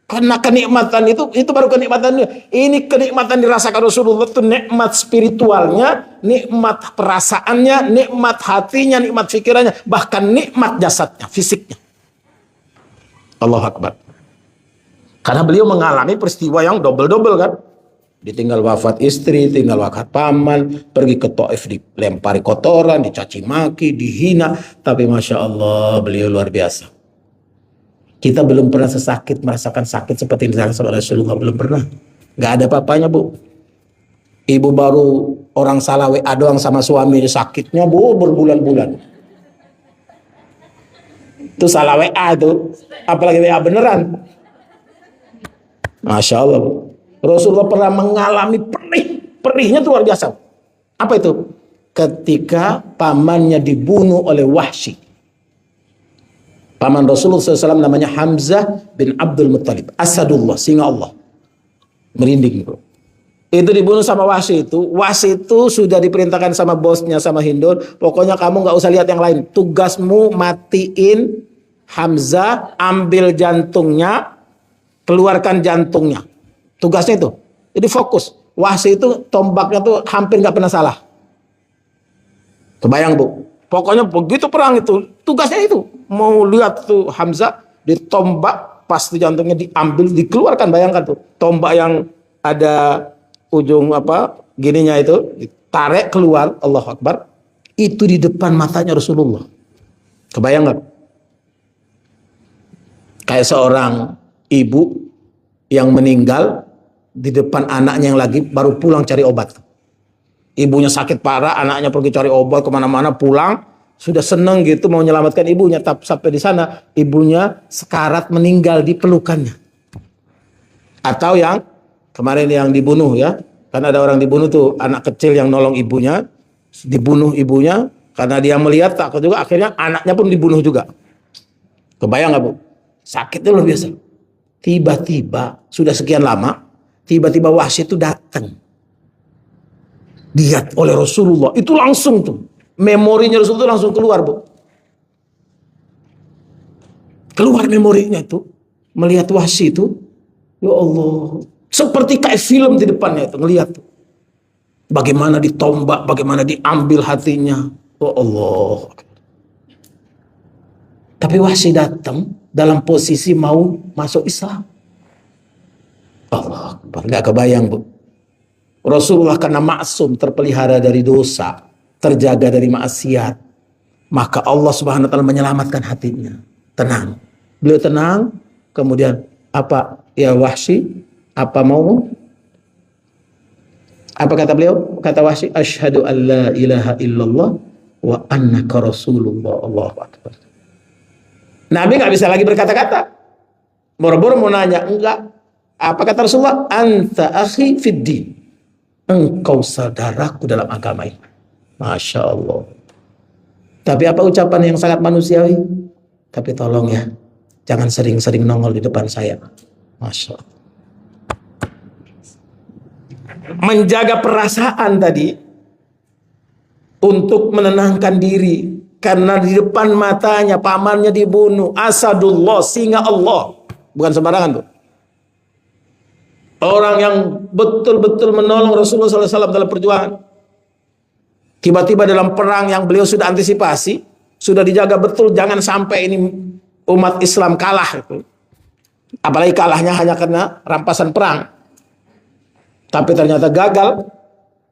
Karena kenikmatan itu baru kenikmatan. Ini kenikmatan dirasakan Rasulullah itu nikmat spiritualnya nikmat perasaannya, nikmat hatinya, nikmat pikirannya, bahkan nikmat jasadnya, fisiknya. Allahu Akbar. Karena beliau mengalami peristiwa yang double-double kan. Ditinggal wafat istri, tinggal wafat paman, pergi ke Taif dilempari kotoran, dicaci maki, dihina. Tapi Masya Allah, beliau luar biasa. Kita belum pernah merasakan sakit seperti yang dirasakan oleh Rasulullah, belum pernah. Gak ada apa-apanya, Bu. Ibu baru orang salah WA doang sama suami, sakitnya Bu berbulan-bulan. Itu salah WA itu, apalagi WA beneran. Masya Allah, Bu. Rasulullah pernah mengalami perihnya itu luar biasa. Apa itu? Ketika pamannya dibunuh oleh Wahsy. Paman Rasulullah SAW namanya Hamzah bin Abdul Muttalib, Asadullah, singa Allah. Merinding, bro. Itu dibunuh sama Wahsy itu. Wahsy itu sudah diperintahkan sama bosnya, sama Hindun. Pokoknya kamu nggak usah lihat yang lain. Tugasmu matiin Hamzah, ambil jantungnya, keluarkan jantungnya. Tugasnya itu. Jadi fokus. Wahsy itu tombaknya tuh hampir nggak pernah salah. Kebayang, Bu. Pokoknya begitu perang itu, tugasnya itu. Mau lihat tuh Hamzah ditombak, pas tuh jantungnya diambil, dikeluarkan. Bayangkan tuh. Tombak yang ada ujung apa gininya itu, ditarik keluar, Allahu Akbar. Itu di depan matanya Rasulullah. Kebayang nggak? Kayak seorang ibu yang meninggal di depan anaknya yang lagi baru pulang cari obat. Ibunya sakit parah, anaknya pergi cari obat kemana-mana, pulang sudah seneng gitu mau menyelamatkan ibunya, tapi sampai di sana ibunya sekarat meninggal di pelukannya. Atau yang kemarin yang dibunuh ya, karena ada orang dibunuh tuh anak kecil yang nolong ibunya, dibunuh ibunya karena dia melihat takut juga, akhirnya anaknya pun dibunuh juga. Kebayang nggak, Bu? Sakitnya luar biasa. Tiba-tiba sudah sekian lama, tiba-tiba Wahsy itu datang. Lihat oleh Rasulullah, itu langsung tuh memorinya Rasulullah langsung keluar, Bu. Keluar memorinya itu, melihat Wahsy itu, ya Allah, seperti kayak film di depannya itu, ngelihat tuh. Bagaimana ditombak, bagaimana diambil hatinya, ya Allah. Tapi Wahsy datang dalam posisi mau masuk Islam. Allah Akbar, nggak kebayang, Bu. Rasulullah karena maksum, terpelihara dari dosa, terjaga dari maksiat, maka Allah Subhanahu wa taala menyelamatkan hatinya. Tenang. Beliau tenang, kemudian apa? Ya Wahsy, apa mau? Apa kata beliau? Kata Wahsy, asyhadu an la ilaha illallah wa annaka rasulullah. Allahu Akbar. Nabi nggak bisa lagi berkata-kata. Boro-boro mau nanya, enggak. Apa kata Rasulullah? Anta akhi fid din. Engkau saudaraku dalam agama ini. Masya Allah. Tapi apa ucapan yang sangat manusiawi? Tapi tolong ya, jangan sering-sering nongol di depan saya. Masya Allah. Menjaga perasaan tadi untuk menenangkan diri. Karena di depan matanya pamannya dibunuh. Asadullah, singa Allah. Bukan sembarangan tuh. Orang yang betul-betul menolong Rasulullah SAW dalam perjuangan. Tiba-tiba dalam perang yang beliau sudah antisipasi, sudah dijaga betul, jangan sampai ini umat Islam kalah. Apalagi kalahnya hanya karena rampasan perang. Tapi ternyata gagal.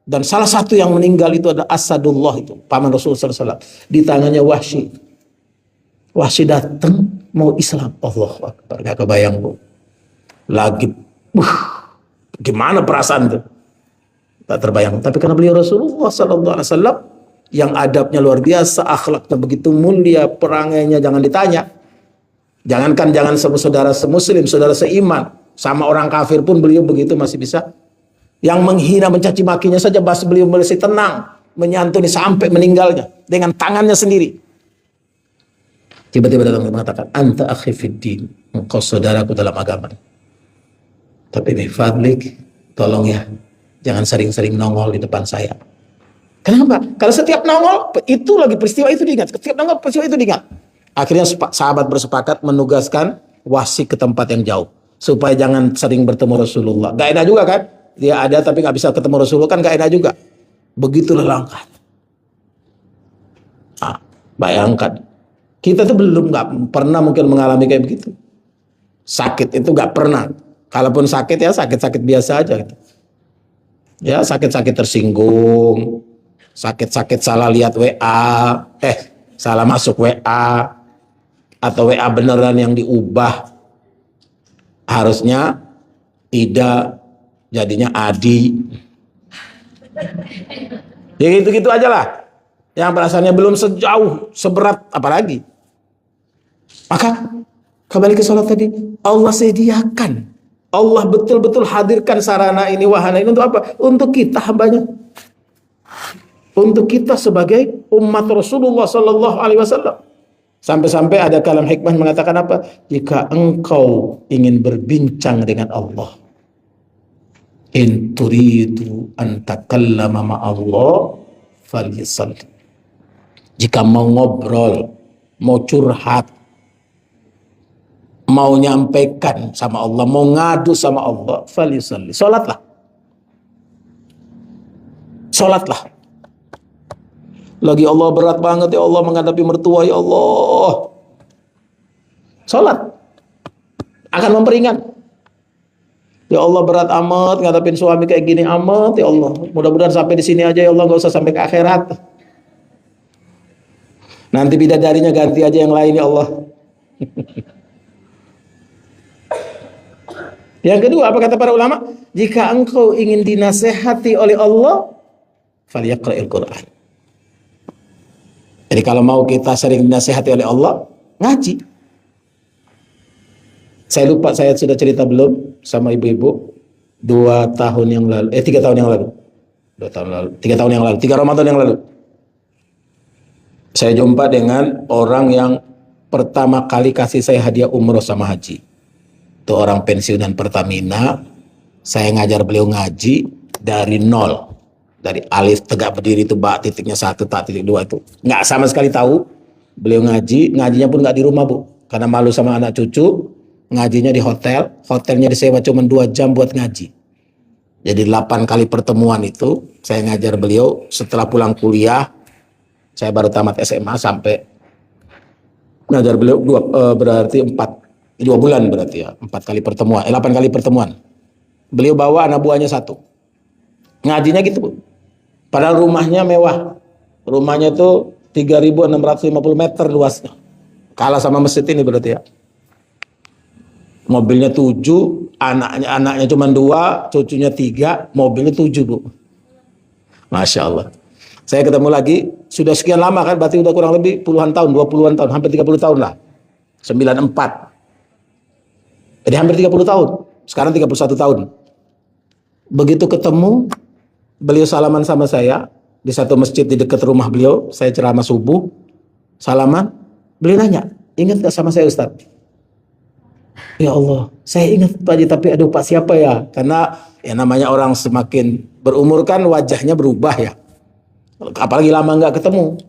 Dan salah satu yang meninggal itu adalah Asadullah, itu paman Rasulullah SAW. Di tangannya Wahsy. Wahsy datang mau Islam. Allahu Akbar, gak kebayang, Bu. Lagi gimana perasaan itu? Tak terbayang. Tapi karena beliau Rasulullah SAW yang adabnya luar biasa, akhlaknya begitu mulia, perangainya jangan ditanya. Jangan saudara semuslim, saudara seiman, sama orang kafir pun beliau begitu masih bisa. Yang menghina, mencaci makinya saja beliau masih tenang, menyantuni sampai meninggalnya dengan tangannya sendiri. Tiba-tiba datang mengatakan, anta akhi fid din, engkau saudaraku dalam agama. Tapi bifadlik, tolong ya, jangan sering-sering nongol di depan saya. Kenapa? Kalau setiap nongol, itu lagi peristiwa itu diingat. Setiap nongol, peristiwa itu diingat. Akhirnya sahabat bersepakat menugaskan Wahsy ke tempat yang jauh. Supaya jangan sering bertemu Rasulullah. Gak enak juga kan? Dia ada tapi gak bisa ketemu Rasulullah, kan gak enak juga. Begitu langkah. Nah, bayangkan. Kita tuh nggak pernah mungkin mengalami kayak begitu. Sakit itu nggak pernah. Kalaupun sakit ya sakit-sakit biasa aja gitu. Ya sakit-sakit tersinggung, sakit-sakit salah lihat WA, salah masuk WA, atau WA beneran yang diubah. Harusnya tidak, jadinya Adi. Ya gitu-gitu aja lah. Yang perasaannya belum sejauh, seberat apalagi. Maka kembali ke sholat tadi, Allah sediakan. Allah betul-betul hadirkan sarana ini, wahana ini untuk apa? Untuk kita hambanya. Untuk kita sebagai umat Rasulullah Sallallahu Alaihi Wasallam. Sampai-sampai ada kalam hikmah mengatakan apa? Jika engkau ingin berbincang dengan Allah, in turidu an takallama ma Allah falyusalli. Jika mau ngobrol, mau curhat, mau nyampaikan sama Allah, mau ngadu sama Allah, falyusalli. Salatlah. Salatlah. Lagi Allah berat banget ya Allah menghadapi mertua ya Allah. Salat akan memperingat. Ya Allah berat amat ngadapin suami kayak gini amat ya Allah. Mudah-mudahan sampai di sini aja ya Allah, gak usah sampai ke akhirat. Nanti bidadarinya ganti aja yang lain ya Allah. Yang kedua apa kata para ulama? Jika engkau ingin dinasehati oleh Allah, falyaqra'il Qur'an. Jadi kalau mau kita sering dinasehati oleh Allah, ngaji. Saya lupa saya sudah cerita belum sama ibu-ibu 3 tahun yang lalu. 3 tahun yang lalu. 3 tahun yang lalu, 3 Ramadan yang lalu. Saya jumpa dengan orang yang pertama kali kasih saya hadiah umroh sama haji. Itu orang pensiunan Pertamina. Saya ngajar beliau ngaji dari nol. Dari alif tegak berdiri itu bak titiknya 1 tak titik 2 itu. Nggak sama sekali tahu. Beliau ngaji, ngajinya pun nggak di rumah Bu. Karena malu sama anak cucu. Ngajinya di hotel. Hotelnya disewa cuma 2 jam buat ngaji. Jadi 8 kali pertemuan itu saya ngajar beliau. Setelah pulang kuliah, saya baru tamat SMA sampai ngajar beliau berarti 2 bulan berarti ya, 4 kali pertemuan, 8 kali pertemuan. Beliau bawa anak buahnya 1. Ngajinya gitu Bu. Padahal rumahnya mewah. Rumahnya tuh 3.650 meter luasnya. Kalah sama masjid ini berarti ya. Mobilnya 7, anaknya cuma 2, cucunya 3, mobilnya 7 Bu. Masya Allah. Saya ketemu lagi, sudah sekian lama kan, berarti udah kurang lebih puluhan tahun, 20-an tahun, hampir 30 tahun lah. 94. Jadi hampir 30 tahun, sekarang 31 tahun. Begitu ketemu, beliau salaman sama saya, di satu masjid di dekat rumah beliau, saya ceramah subuh, salaman, beliau nanya, ingat gak sama saya Ustaz? Ya Allah, saya ingat Pak Haji, tapi aduh Pak siapa ya? Karena ya namanya orang semakin berumur kan wajahnya berubah ya. Apalagi lama nggak ketemu.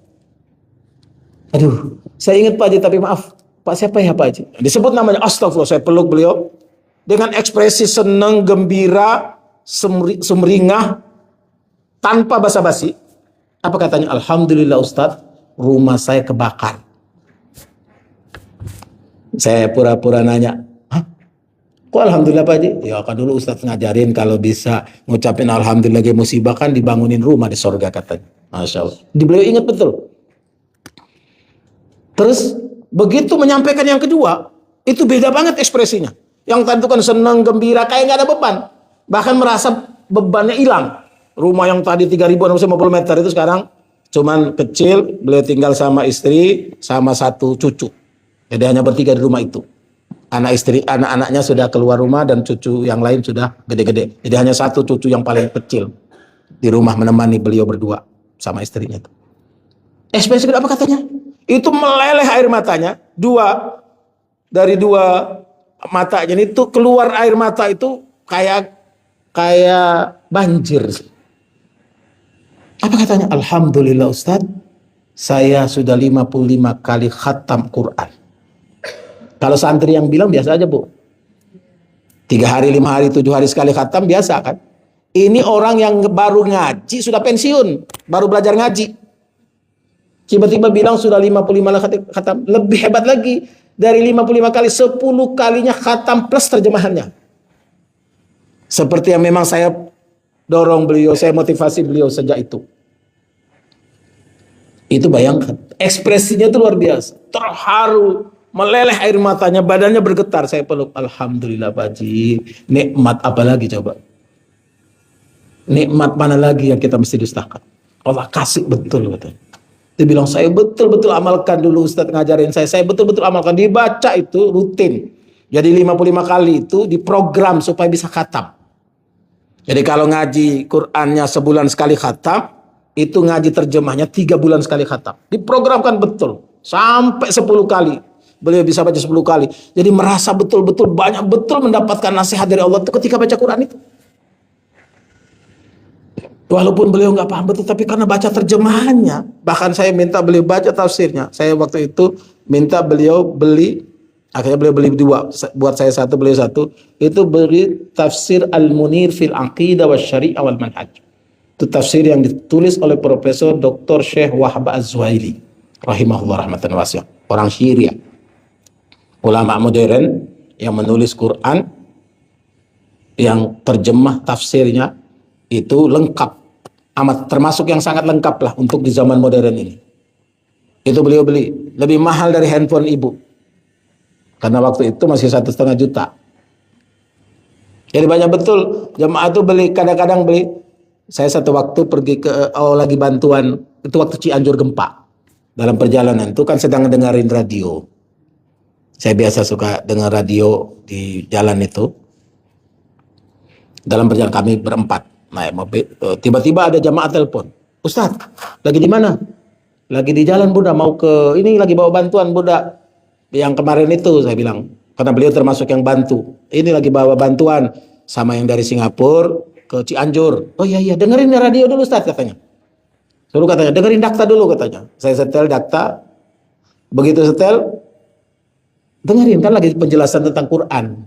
Aduh, saya ingat Pak Haji tapi maaf, Pak siapa ya Pak Haji? Disebut namanya, astagfirullah, saya peluk beliau dengan ekspresi senang, gembira, sumringah, tanpa basa-basi. Apa katanya? Alhamdulillah Ustadz, rumah saya kebakar. Saya pura-pura nanya, hah? Kok Alhamdulillah Pak Haji? Ya kan dulu Ustadz ngajarin kalau bisa ngucapin Alhamdulillah lagi musibah kan dibangunin rumah di sorga katanya. Masya Allah. Di beliau ingat betul. Terus begitu menyampaikan yang kedua, itu beda banget ekspresinya. Yang tadi itu kan senang, gembira, kayak nggak ada beban. Bahkan merasa bebannya hilang. Rumah yang tadi 3.650 meter itu sekarang cuman kecil, beliau tinggal sama istri, sama 1 cucu. Jadi hanya bertiga di rumah itu. Anak-anaknya sudah keluar rumah dan cucu yang lain sudah gede-gede. Jadi hanya 1 cucu yang paling kecil di rumah menemani beliau berdua sama istrinya itu. Ekspresi apa katanya? Itu meleleh air matanya. Dari dua matanya itu keluar air mata itu kayak banjir. Apa katanya? Alhamdulillah Ustadz, saya sudah 55 kali khatam Quran. Kalau santri yang bilang biasa aja Bu. 3 hari, 5 hari, 7 hari sekali khatam biasa kan. Ini orang yang baru ngaji, sudah pensiun, baru belajar ngaji. Tiba-tiba bilang sudah 55 kali khatam. Lebih hebat lagi, dari 55 kali, 10 kalinya khatam plus terjemahannya. Seperti yang memang saya dorong beliau, saya motivasi beliau sejak itu. Itu bayangkan, ekspresinya itu luar biasa. Terharu, meleleh air matanya, badannya bergetar. Saya peluk, alhamdulillah Pak Haji. Nikmat apa lagi coba? Nikmat mana lagi yang kita mesti dustakan? Allah kasih betul katanya. Dia bilang, saya betul-betul amalkan dulu Ustadz ngajarin saya betul-betul amalkan. Dibaca itu rutin. Jadi 55 kali itu diprogram supaya bisa khatam. Jadi kalau ngaji Qur'annya sebulan sekali khatam, itu ngaji terjemahnya 3 bulan sekali khatam. Diprogramkan betul. Sampai 10 kali. Beliau bisa baca 10 kali. Jadi merasa betul-betul banyak betul mendapatkan nasihat dari Allah itu ketika baca Quran itu. Walaupun beliau nggak paham betul, tapi karena baca terjemahannya, bahkan saya minta beliau baca tafsirnya. Saya waktu itu minta beliau beli, akhirnya beliau beli 2, buat saya 1, beliau 1. Itu beri tafsir Al-Munir fil Aqidah wa Syari'ah wal Manhaj. Itu tafsir yang ditulis oleh Profesor Dr. Syekh Wahab Az-Zuhaili, rahimahullah rahmatan wasi'ah, orang Syria, ulama modern yang menulis Quran, yang terjemah tafsirnya itu lengkap. Amat termasuk yang sangat lengkap lah untuk di zaman modern ini. Itu beliau beli lebih mahal dari handphone ibu, karena waktu itu masih 1,5 juta. Jadi banyak betul jemaah itu beli, kadang-kadang beli. Saya satu waktu pergi ke lagi bantuan, itu waktu Cianjur gempa. Dalam perjalanan itu kan sedang dengerin radio. Saya biasa suka dengar radio di jalan itu. Dalam perjalanan kami berempat naik mobil, tiba-tiba ada jamaah telepon, Ustadz, lagi di mana? Lagi di jalan Bunda, mau ke ini, lagi bawa bantuan Bunda. Yang kemarin itu saya bilang, karena beliau termasuk yang bantu. Ini lagi bawa bantuan sama yang dari Singapura ke Cianjur. Oh iya, dengerin radio dulu Ustadz katanya. Suruh katanya, dengerin dakta dulu katanya. Saya setel dakta, begitu setel, dengerin kan lagi penjelasan tentang Quran.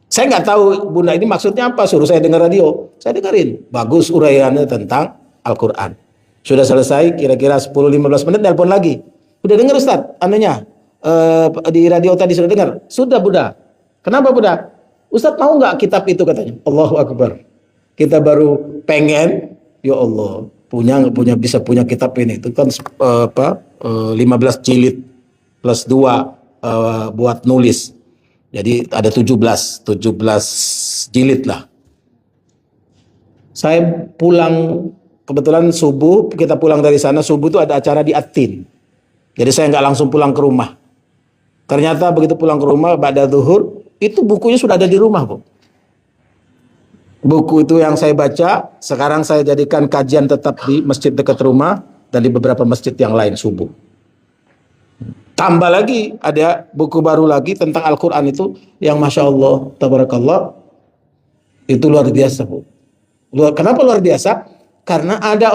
Saya nggak tahu Bunda ini maksudnya apa, suruh saya dengar radio. Saya dengerin, bagus uraiannya tentang Al-Quran. Sudah selesai, kira-kira 10-15 menit, telepon lagi. Udah dengar Ustadz, anunya, di radio tadi sudah dengar? Sudah Bunda. Kenapa Bunda? Ustadz mau nggak kitab itu katanya? Allahu Akbar. Kita baru pengen, ya Allah, bisa punya kitab ini. Itu kan 15 jilid plus 2 buat nulis. Jadi ada 17 jilid lah. Saya pulang, kebetulan subuh, kita pulang dari sana, subuh itu ada acara di Atin. Jadi saya nggak langsung pulang ke rumah. Ternyata begitu pulang ke rumah, ba'da zuhur, itu bukunya sudah ada di rumah, Bu. Buku itu yang saya baca, sekarang saya jadikan kajian tetap di masjid dekat rumah, dan di beberapa masjid yang lain subuh. Tambah lagi, ada buku baru lagi tentang Al-Quran itu, yang Masya Allah, Tabarakallah, itu luar biasa, Bu. Kenapa luar biasa? Karena ada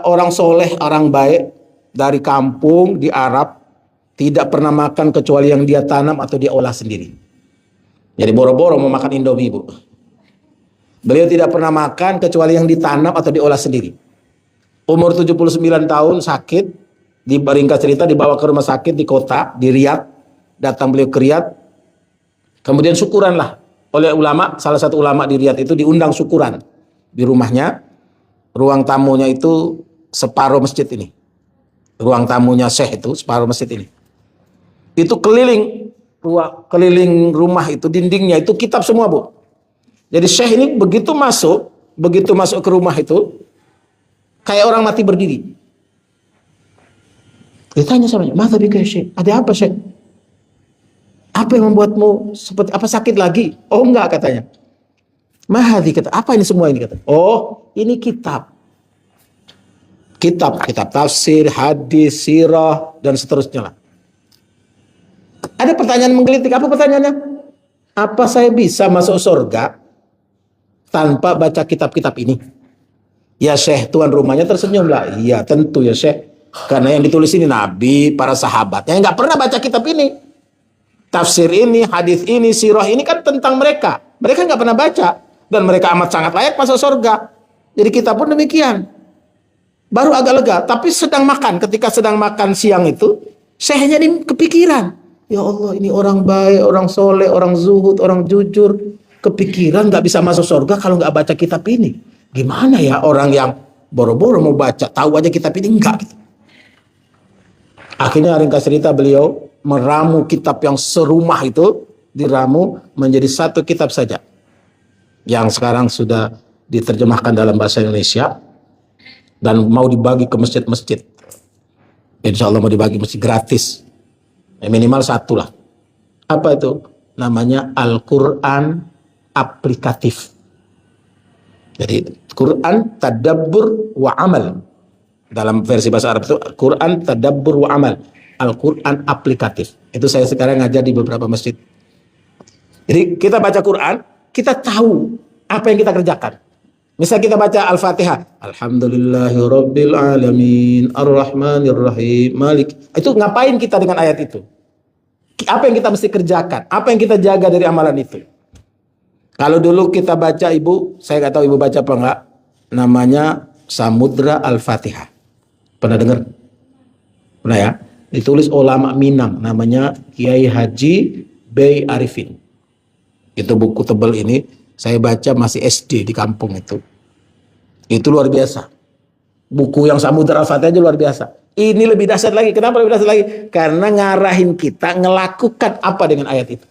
orang soleh, orang baik, dari kampung, di Arab, tidak pernah makan kecuali yang dia tanam atau dia olah sendiri. Jadi boro-boro mau makan Indomie, Bu. Beliau tidak pernah makan kecuali yang ditanam atau diolah sendiri. Umur 79 tahun, sakit, di ringkas cerita dibawa ke rumah sakit di kota, di Riyadh. Datang beliau ke Riyadh, kemudian syukuran lah oleh ulama, salah satu ulama di Riyadh itu diundang syukuran di rumahnya. Ruang tamunya itu separuh masjid ini, ruang tamunya Syekh itu separuh masjid ini. Itu keliling rumah itu, dindingnya itu kitab semua, Bu. Jadi Syekh ini begitu masuk ke rumah itu kayak orang mati berdiri. Ditanya sama dia, "Mata bika Syekh? Ada apa Syekh? Apa yang membuatmu seperti apa, sakit lagi?" "Oh enggak," katanya. "Mahadi," kata, "apa ini semua ini?" kata. "Oh, ini kitab tafsir, hadis, sirah dan seterusnya lah." Ada pertanyaan menggelitik. Apa pertanyaannya? Apa saya bisa masuk surga tanpa baca kitab-kitab ini? Ya Syekh, tuan rumahnya tersenyum lah. Iya tentu ya Syekh, karena yang ditulis ini Nabi, para sahabat yang nggak pernah baca kitab ini, tafsir ini, hadis ini, sirah ini kan tentang mereka nggak pernah baca. Dan mereka amat sangat layak masuk surga. Jadi kita pun demikian. Baru agak lega. Tapi ketika sedang makan siang itu, saya jadi kepikiran. Ya Allah, ini orang baik, orang soleh, orang zuhud, orang jujur. Kepikiran gak bisa masuk surga kalau gak baca kitab ini. Gimana ya orang yang boro-boro mau baca, tahu aja kitab ini enggak gitu. Akhirnya ringkas cerita beliau meramu kitab yang serumah itu, diramu menjadi satu kitab saja. Yang sekarang sudah diterjemahkan dalam bahasa Indonesia dan mau dibagi ke masjid-masjid. Insya Allah mau dibagi masjid gratis. Minimal satu lah. Apa itu? Namanya Al-Quran aplikatif. Jadi Quran tadabbur wa amal. Dalam versi bahasa Arab itu Quran tadabbur wa amal. Al-Quran aplikatif. Itu saya sekarang ngajar di beberapa masjid. Jadi kita baca Quran, kita tahu apa yang kita kerjakan. Misal kita baca Al-Fatihah, Alhamdulillahirabbil alamin, Ar-Rahmanir-Rahim, Malik. Itu ngapain kita dengan ayat itu? Apa yang kita mesti kerjakan? Apa yang kita jaga dari amalan itu? Kalau dulu kita baca, Ibu, saya nggak tahu Ibu baca apa enggak, namanya Samudra Al-Fatihah. Pernah dengar? Pernah ya? Ditulis ulama Minang, namanya Kiai Haji Bey Arifin. Itu buku tebal ini, saya baca masih SD di kampung itu. Itu luar biasa. Buku yang Samudra Al-Fatihah aja luar biasa. Ini lebih dahsyat lagi. Kenapa lebih dahsyat lagi? Karena ngarahin kita ngelakukan apa dengan ayat itu.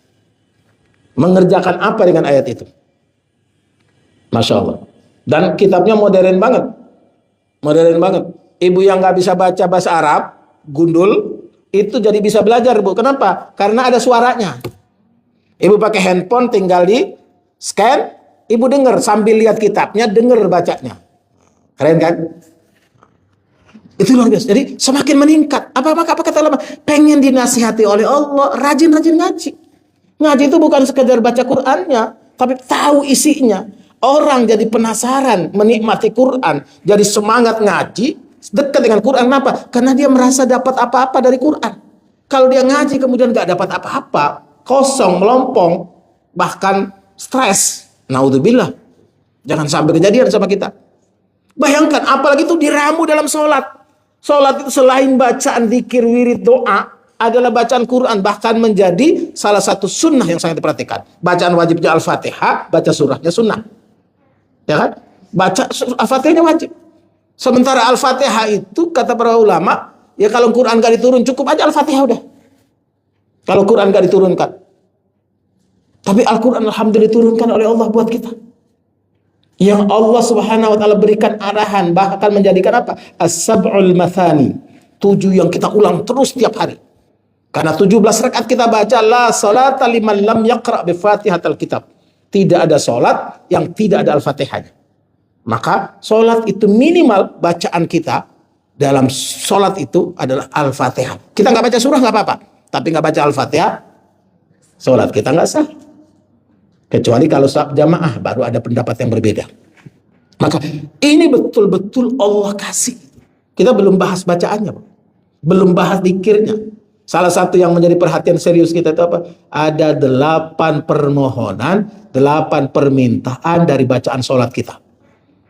Mengerjakan apa dengan ayat itu. Masya Allah. Dan kitabnya modern banget. Modern banget. Ibu yang gak bisa baca bahasa Arab, gundul, itu jadi bisa belajar, Bu. Kenapa? Karena ada suaranya. Ibu pakai handphone, tinggal di scan, Ibu dengar sambil lihat kitabnya, dengar bacanya. Keren kan? Itu luar biasa. Jadi semakin meningkat. Apa kata ulama? Pengen dinasihati oleh Allah, rajin-rajin ngaji. Ngaji itu bukan sekedar baca Qur'annya, tapi tahu isinya. Orang jadi penasaran menikmati Quran, jadi semangat ngaji, dekat dengan Quran. Kenapa? Karena dia merasa dapat apa-apa dari Quran. Kalau dia ngaji kemudian gak dapat apa-apa, kosong, melompong, bahkan stres. Naudzubillah. Jangan sampai kejadian sama kita. Bayangkan, apalagi itu diramu dalam sholat. Sholat itu selain bacaan zikir, wirid, doa, adalah bacaan Quran, bahkan menjadi salah satu sunnah yang sangat diperhatikan. Bacaan wajibnya Al-Fatihah, baca surahnya sunnah. Ya kan? Baca Al-Fatihahnya wajib. Sementara Al-Fatihah itu kata para ulama, ya kalau Quran gak diturun cukup aja Al-Fatihah udah. Kalau Quran gak diturunkan. Tapi Al-Quran alhamdulillah diturunkan oleh Allah buat kita. Yang Allah Subhanahu wa taala berikan arahan, bahkan menjadikan apa? As-sab'ul mathani. 7 yang kita ulang terus tiap hari. Karena 17 rakaat kita baca la salata liman lam yaqra bi Fatihatil kitab. Tidak ada salat yang tidak ada Al-Fatihahnya. Maka salat itu minimal bacaan kita dalam salat itu adalah Al-Fatihah. Kita nggak baca surah nggak apa-apa, tapi nggak baca Al-Fatihah, salat kita nggak sah. Kecuali kalau saat jamaah baru ada pendapat yang berbeda. Maka ini betul-betul Allah kasih. Kita belum bahas bacaannya, belum bahas zikirnya. Salah satu yang menjadi perhatian serius kita itu apa? Ada 8 permohonan, 8 permintaan dari bacaan sholat kita.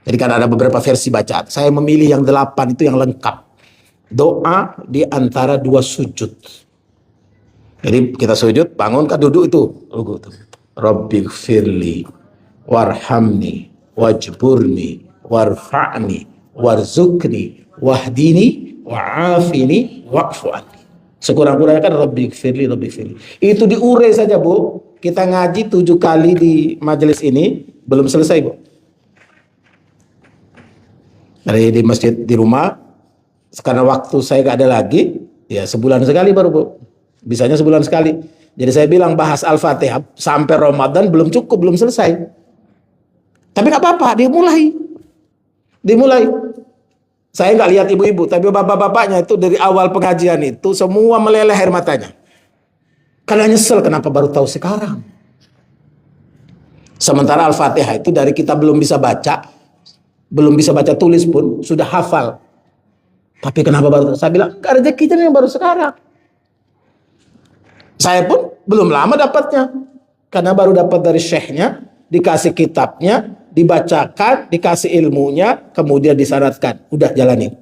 Jadi kan ada beberapa versi bacaan. Saya memilih yang 8 itu yang lengkap. Doa di antara 2 sujud. Jadi kita sujud, bangun kan duduk itu. Rabbighfirli warhamni wajburni warfa'ni warzukni wahdini wa'afini wa'fu anni. Sekurang-kurangnya kan Rabbighfirli. Itu diurai saja, Bu. Kita ngaji 7 kali di majelis ini belum selesai, Bu. Dari di masjid di rumah, karena waktu saya gak ada lagi, ya sebulan sekali baru, Bu. Bisanya sebulan sekali. Jadi saya bilang bahas Al-Fatihah sampai Ramadan belum cukup, belum selesai. Tapi gak apa-apa, dimulai. Saya nggak lihat ibu-ibu, tapi bapak-bapaknya itu dari awal pengajian itu semua meleleh air matanya. Karena nyesel kenapa baru tahu sekarang. Sementara Al-Fatihah itu dari kita belum bisa baca tulis pun sudah hafal. Tapi kenapa baru tahu? Saya bilang, gak rezekinya yang baru sekarang. Saya pun belum lama dapatnya. Karena baru dapat dari syekhnya, dikasih kitabnya, dibacakan, dikasih ilmunya, kemudian disyaratkan, udah jalanin,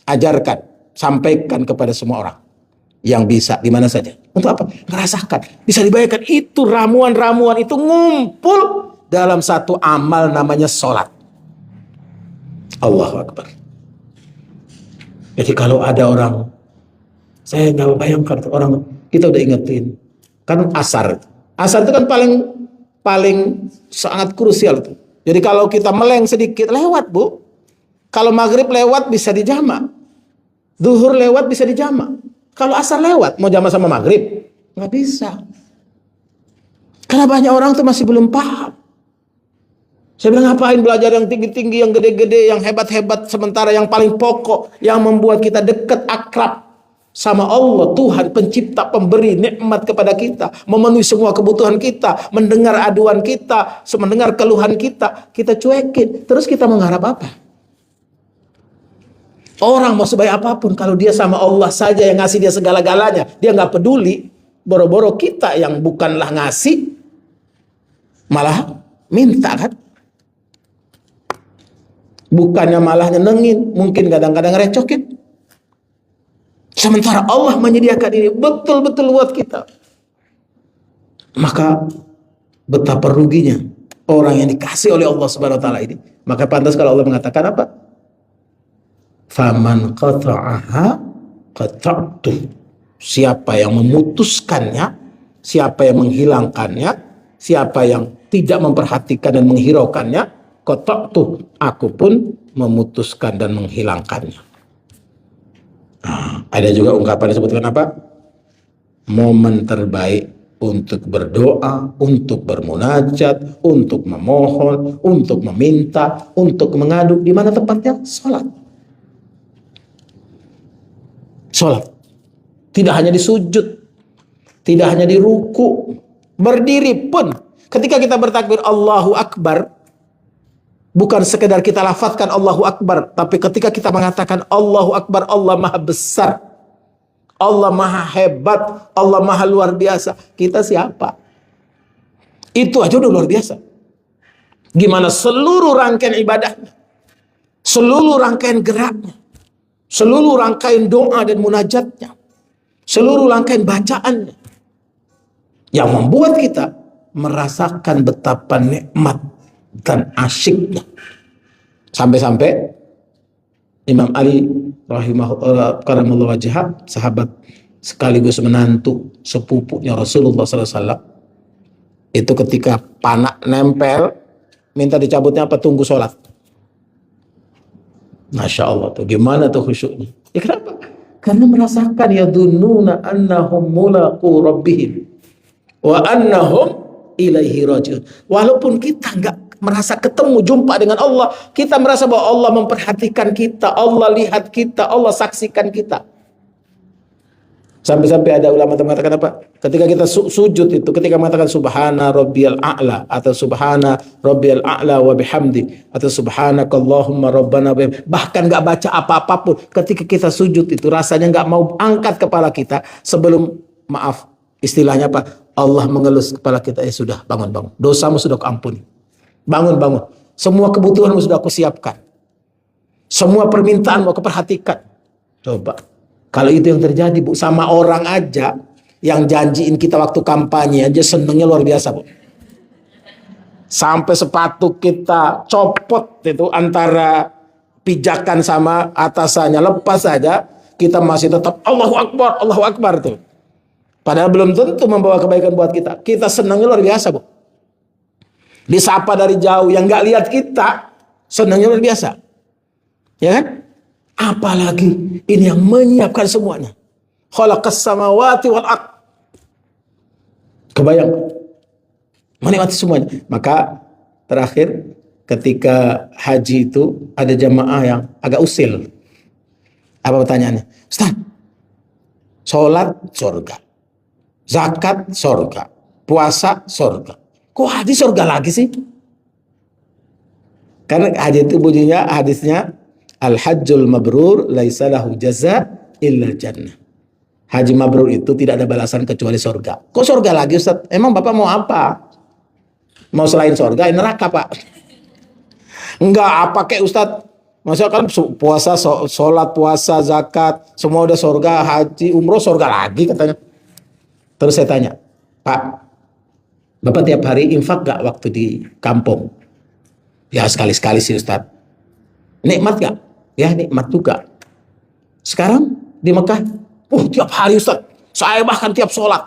ajarkan, sampaikan kepada semua orang yang bisa di mana saja. Untuk apa? Ngerasakan. Bisa dibayangkan itu ramuan-ramuan itu ngumpul dalam satu amal namanya sholat. Allahu Akbar. Jadi kalau ada orang, saya nggak bayangkan orang, kita udah ingetin, kan asar itu kan paling sangat krusial tuh. Jadi kalau kita meleng sedikit lewat, Bu. Kalau maghrib lewat bisa dijamak, zuhur lewat bisa dijamak. Kalau asar lewat mau jamak sama maghrib nggak bisa. Karena banyak orang tuh masih belum paham. Saya bilang ngapain belajar yang tinggi-tinggi, yang gede-gede, yang hebat-hebat, sementara yang paling pokok, yang membuat kita dekat, akrab sama Allah, Tuhan pencipta, pemberi nikmat kepada kita, memenuhi semua kebutuhan kita, mendengar aduan kita, mendengar keluhan kita cuekin. Terus kita mengharap apa? Orang mau sebaik apapun, kalau dia sama Allah saja yang ngasih dia segala-galanya, dia nggak peduli. Boro-boro kita yang bukanlah ngasih, malah minta kan? Bukannya malah nyenengin, mungkin kadang-kadang recokin. Sementara Allah menyediakan ini betul-betul buat kita. Maka betapa ruginya orang yang dikasih oleh Allah Subhanahu wa taala ini. Maka pantas kalau Allah mengatakan apa? Faman qata'aha qata'tu. Siapa yang memutuskannya, siapa yang menghilangkannya, siapa yang tidak memperhatikan dan menghiraukannya, qata'tu, aku pun memutuskan dan menghilangkannya. Ada juga ungkapan disebutkan apa? Momen terbaik untuk berdoa, untuk bermunajat, untuk memohon, untuk meminta, untuk mengadu. Di mana tempatnya? Sholat. Sholat. Tidak hanya di sujud, tidak hanya di ruku, berdiri pun. Ketika kita bertakbir Allahu Akbar, bukan sekedar kita lafazkan Allahu Akbar, tapi ketika kita mengatakan Allahu Akbar, Allah Maha Besar, Allah Maha Hebat, Allah Maha Luar Biasa. Kita siapa? Itu aja udah luar biasa. Gimana seluruh rangkaian ibadahnya, seluruh rangkaian geraknya, seluruh rangkaian doa dan munajatnya, seluruh rangkaian bacaannya, yang membuat kita merasakan betapa nikmat dan asyiknya. Sampai-sampai Imam Ali rahimahullah karamallahu wajhah, sahabat sekaligus menantu sepupunya Rasulullah SAW, itu ketika panah nempel minta dicabutnya apa? Tunggu sholat. Masya Allah tuh gimana tuh khusyuknya. Ya kenapa? Karena merasakan yadhunnuna annahum mulaqu rabbihim wa annahum ilaihi rajiun. Walaupun kita nggak merasa ketemu jumpa dengan Allah, kita merasa bahwa Allah memperhatikan kita, Allah lihat kita, Allah saksikan kita. Sampai-sampai ada ulama yang mengatakan apa? Ketika kita sujud itu, ketika mengatakan subhana rabbiyal a'la atau subhana rabbiyal a'la wa bihamdi atau subhanakallahumma rabbana bahkan nggak baca apa-apapun, ketika kita sujud itu rasanya nggak mau angkat kepala kita sebelum, maaf istilahnya apa? Allah mengelus kepala kita, sudah bangun, dosamu sudah kuampuni. Bangun. Semua kebutuhanmu sudah aku siapkan. Semua permintaanmu aku perhatikan. Coba. Kalau itu yang terjadi, Bu, sama orang aja yang janjiin kita waktu kampanye aja senengnya luar biasa, Bu. Sampai sepatu kita copot itu antara pijakan sama atasannya, lepas saja kita masih tetap Allahu Akbar tuh. Padahal belum tentu membawa kebaikan buat kita. Kita senangnya luar biasa, Bu. Disapa dari jauh yang nggak lihat kita, senangnya luar biasa. Ya kan? Apalagi ini yang menyiapkan semuanya. Khalaqas samawati wal ardh. Kebayang? Menikmati semuanya. Maka terakhir ketika haji itu ada jamaah yang agak usil. Apa pertanyaannya? Ustaz, sholat surga, zakat surga, puasa surga. Kok haji surga lagi sih? Karena haji itu bunyinya, hadisnya al-hajjul mabrur laisa lahu jaza illa jannah. Haji mabrur itu tidak ada balasan kecuali surga. Kok surga lagi, Ustaz? Emang Bapak mau apa? Mau selain surga, neraka Pak. Enggak apa kayak Ustadz. Maksudnya kan puasa, sholat, puasa, zakat, semua udah surga, haji, umroh surga lagi katanya. Terus saya tanya, Pak, Bapak tiap hari infak gak waktu di kampung? Ya sekali-sekali sih Ustadz. Nikmat gak? Ya nikmat juga. Sekarang di Mekah, tiap hari Ustadz. Saya bahkan tiap sholat.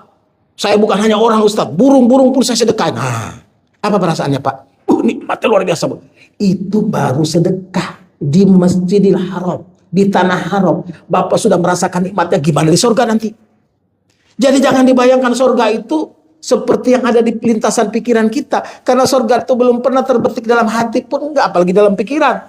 Saya bukan hanya orang Ustadz, burung-burung pun saya sedekah. Nah, apa perasaannya Pak? Nikmatnya luar biasa. Itu baru sedekah di Masjidil Haram, di tanah haram. Bapak sudah merasakan nikmatnya gimana di surga nanti. Jadi jangan dibayangkan surga itu seperti yang ada di lintasan pikiran kita. Karena surga itu belum pernah terbetik dalam hati pun enggak, apalagi dalam pikiran.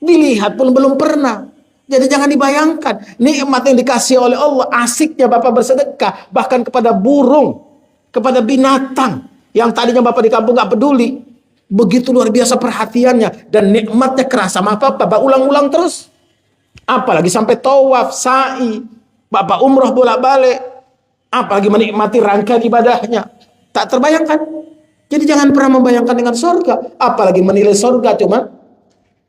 Dilihat pun belum pernah. Jadi jangan dibayangkan nikmat yang dikasih oleh Allah, asiknya Bapak bersedekah bahkan kepada burung, kepada binatang yang tadinya Bapak di kampung nggak peduli. Begitu luar biasa perhatiannya dan nikmatnya kerasa. Bapak ulang-ulang terus. Apalagi sampai tawaf, sa'i, Bapak umroh bolak-balik. Apalagi menikmati rangkaian ibadahnya. Tak terbayangkan. Jadi jangan pernah membayangkan dengan surga. Apalagi menilai surga cuma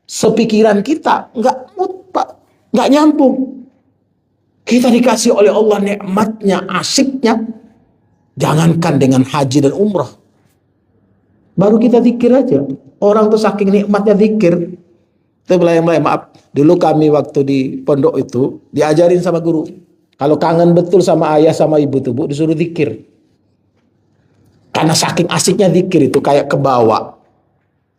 sepikiran kita. Nggak Pak. Nggak nyambung. Kita dikasih oleh Allah nikmatnya, asiknya. Jangankan dengan haji dan umrah. Baru kita zikir aja. Orang tuh saking nikmatnya zikir. Itu mulai maaf. Dulu kami waktu di pondok itu diajarin sama guru. Kalau kangen betul sama ayah sama ibu tuh Bu, disuruh zikir. Karena saking asiknya zikir itu kayak ke bawah.